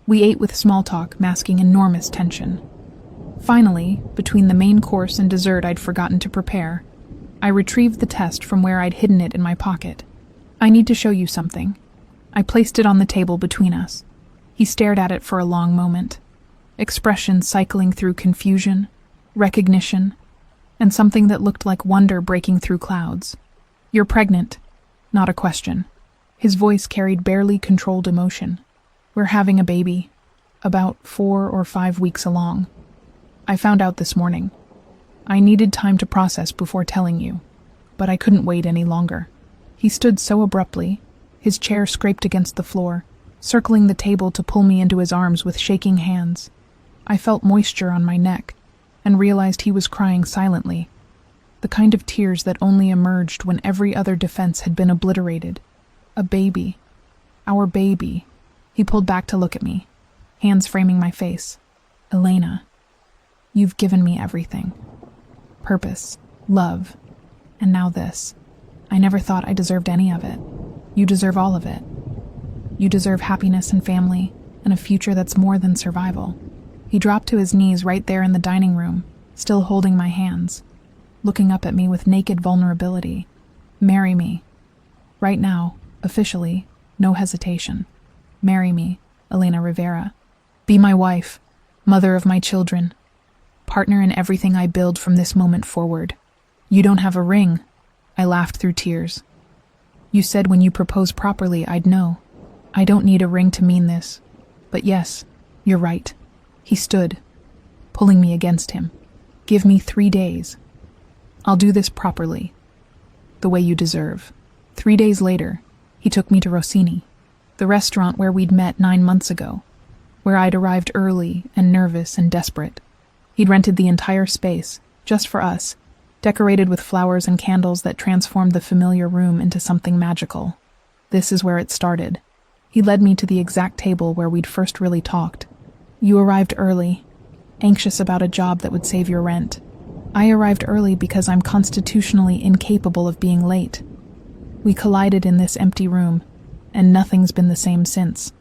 We ate with small talk, masking enormous tension. Finally, between the main course and dessert I'd forgotten to prepare, I retrieved the test from where I'd hidden it in my pocket. "I need to show you something." I placed it on the table between us. He stared at it for a long moment, expressions cycling through confusion, recognition, and something that looked like wonder breaking through clouds. "You're pregnant." Not a question. His voice carried barely controlled emotion. "We're having a baby, about 4 or 5 weeks along. I found out this morning. I needed time to process before telling you, but I couldn't wait any longer." He stood so abruptly, his chair scraped against the floor, circling the table to pull me into his arms with shaking hands. I felt moisture on my neck and realized he was crying silently, the kind of tears that only emerged when every other defense had been obliterated. A baby. Our baby. He pulled back to look at me, hands framing my face. "Elena, you've given me everything. Purpose, love, and now this. I never thought I deserved any of it. You deserve all of it. You deserve happiness and family, and a future that's more than survival." He dropped to his knees right there in the dining room, still holding my hands, looking up at me with naked vulnerability. "Marry me. Right now, officially, no hesitation. Marry me, Elena Rivera. Be my wife, mother of my children, partner in everything I build from this moment forward." "You don't have a ring." I laughed through tears. "You said when you propose properly, I'd know. I don't need a ring to mean this. But yes, you're right." He stood, pulling me against him. "Give me 3 days. I'll do this properly, the way you deserve." 3 days later, he took me to Rossini, the restaurant where we'd met 9 months ago, where I'd arrived early and nervous and desperate. He'd rented the entire space, just for us, decorated with flowers and candles that transformed the familiar room into something magical. This is where it started. He led me to the exact table where we'd first really talked. "You arrived early, anxious about a job that would save your rent. I arrived early because I'm constitutionally incapable of being late." We collided in this empty room, and nothing's been the same since.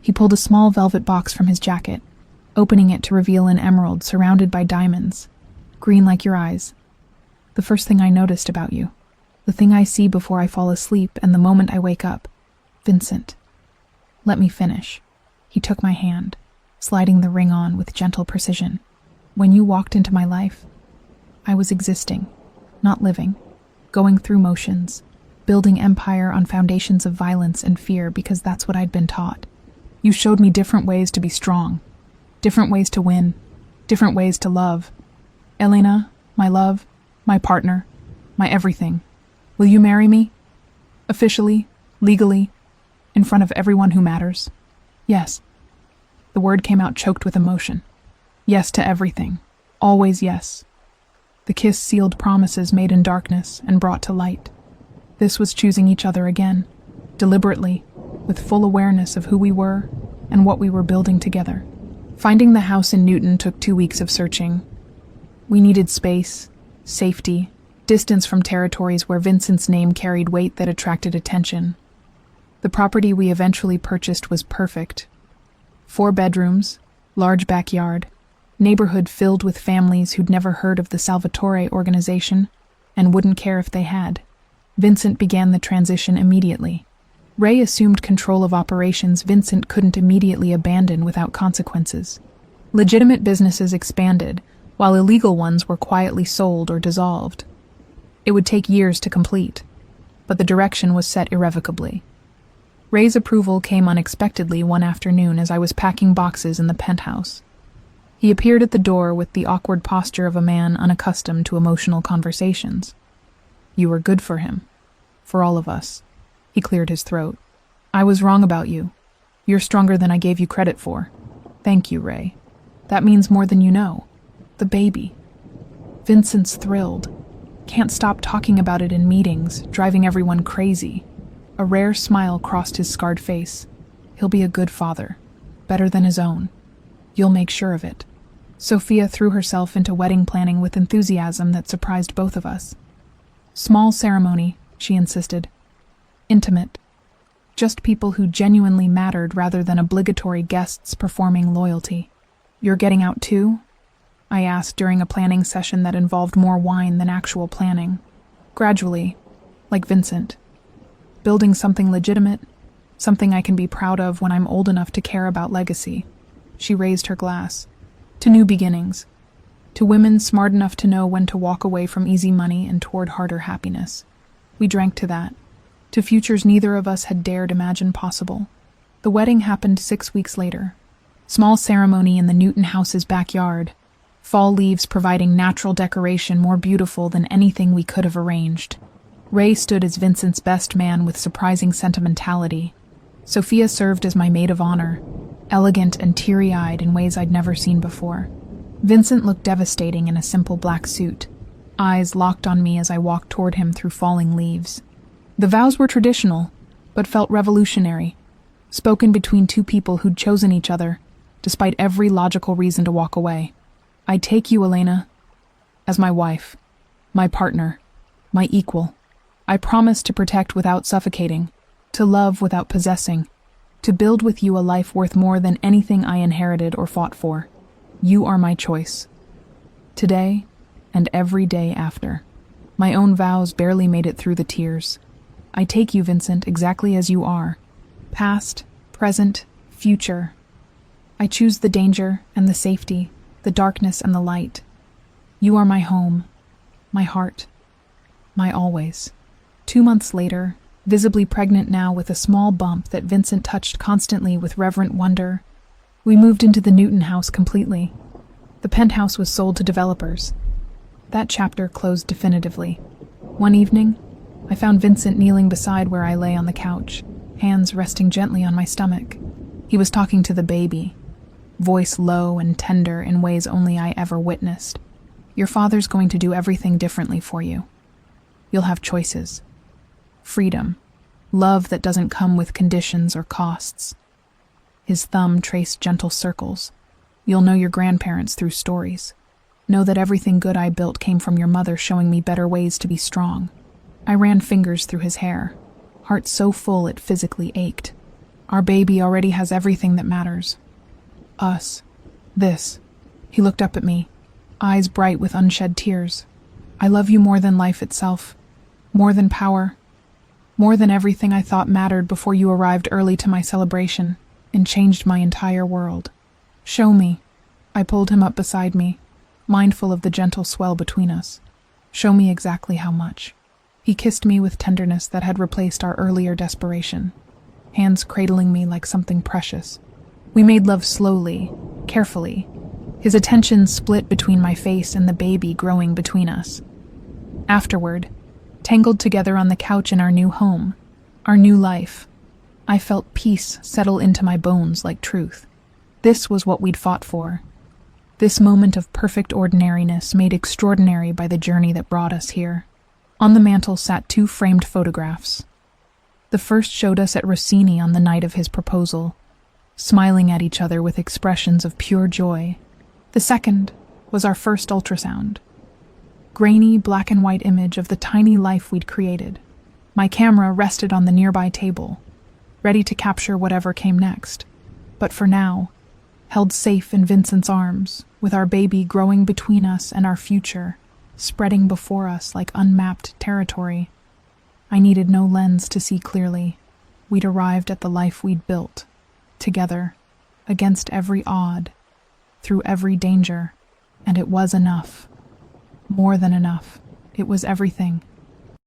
He pulled a small velvet box from his jacket, opening it to reveal an emerald surrounded by diamonds, green like your eyes. "The first thing I noticed about you, the thing I see before I fall asleep and the moment I wake up. Vincent." Let me finish. He took my hand, sliding the ring on with gentle precision. "When you walked into my life, I was existing, not living, going through motions, building empire on foundations of violence and fear because that's what I'd been taught. You showed me different ways to be strong, different ways to win, different ways to love. Elena, my love, my partner, my everything. Will you marry me? Officially, legally, in front of everyone who matters?" "Yes." The word came out choked with emotion. Yes to everything. Always yes. The kiss sealed promises made in darkness and brought to light. This was choosing each other again, deliberately, with full awareness of who we were and what we were building together. Finding the house in Newton took 2 weeks of searching. We needed space, safety, distance from territories where Vincent's name carried weight that attracted attention. The property we eventually purchased was perfect. 4 bedrooms, large backyard, neighborhood filled with families who'd never heard of the Salvatore organization and wouldn't care if they had. Vincent began the transition immediately. Ray assumed control of operations Vincent couldn't immediately abandon without consequences. Legitimate businesses expanded, while illegal ones were quietly sold or dissolved. It would take years to complete, but the direction was set irrevocably. Ray's approval came unexpectedly one afternoon as I was packing boxes in the penthouse. He appeared at the door with the awkward posture of a man unaccustomed to emotional conversations. "You were good for him. For all of us." He cleared his throat. "I was wrong about you. You're stronger than I gave you credit for. Thank you, Ray. That means more than you know. The baby." Vincent's thrilled. Can't stop talking about it in meetings, driving everyone crazy. A rare smile crossed his scarred face. "He'll be a good father. Better than his own. You'll make sure of it." Sophia threw herself into wedding planning with enthusiasm that surprised both of us. "Small ceremony," she insisted. "Intimate. Just people who genuinely mattered rather than obligatory guests performing loyalty." "You're getting out too?" I asked during a planning session that involved more wine than actual planning. "Gradually, like Vincent. Building something legitimate, something I can be proud of when I'm old enough to care about legacy. She raised her glass. To new beginnings. To women smart enough to know when to walk away from easy money and toward harder happiness. We drank to that. To futures neither of us had dared imagine possible. The wedding happened 6 weeks later. Small ceremony in the Newton house's backyard. Fall leaves providing natural decoration more beautiful than anything we could have arranged. Ray stood as Vincent's best man with surprising sentimentality. Sophia served as my maid of honor, elegant and teary-eyed in ways I'd never seen before. Vincent looked devastating in a simple black suit, eyes locked on me as I walked toward him through falling leaves. The vows were traditional, but felt revolutionary, spoken between two people who'd chosen each other, despite every logical reason to walk away. I take you, Elena, as my wife, my partner, my equal. I promise to protect without suffocating, to love without possessing, to build with you a life worth more than anything I inherited or fought for. You are my choice. Today, and every day after. My own vows barely made it through the tears. I take you, Vincent, exactly as you are. Past, present, future. I choose the danger and the safety, the darkness and the light. You are my home, my heart, my always. 2 months later, visibly pregnant now with a small bump that Vincent touched constantly with reverent wonder, we moved into the Newton house completely. The penthouse was sold to developers. That chapter closed definitively. One evening, I found Vincent kneeling beside where I lay on the couch, hands resting gently on my stomach. He was talking to the baby, voice low and tender in ways only I ever witnessed. Your father's going to do everything differently for you. You'll have choices. Freedom. Love that doesn't come with conditions or costs. His thumb traced gentle circles. You'll know your grandparents through stories. Know that everything good I built came from your mother showing me better ways to be strong. I ran fingers through his hair, heart so full it physically ached. Our baby already has everything that matters. Us. This. He looked up at me, eyes bright with unshed tears. I love you more than life itself, more than power, more than everything I thought mattered before you arrived early to my celebration and changed my entire world. Show me. I pulled him up beside me, mindful of the gentle swell between us. Show me exactly how much. He kissed me with tenderness that had replaced our earlier desperation, hands cradling me like something precious. We made love slowly, carefully, his attention split between my face and the baby growing between us. Afterward, tangled together on the couch in our new home, our new life, I felt peace settle into my bones like truth. This was what we'd fought for. This moment of perfect ordinariness made extraordinary by the journey that brought us here. On the mantel sat 2 framed photographs. The first showed us at Rossini on the night of his proposal, smiling at each other with expressions of pure joy. The second was our first ultrasound. Grainy black and white image of the tiny life we'd created. My camera rested on the nearby table, ready to capture whatever came next. But for now, held safe in Vincent's arms, with our baby growing between us and our future, spreading before us like unmapped territory. I needed no lens to see clearly. We'd arrived at the life we'd built, together, against every odd, through every danger, and it was enough. More than enough. It was everything.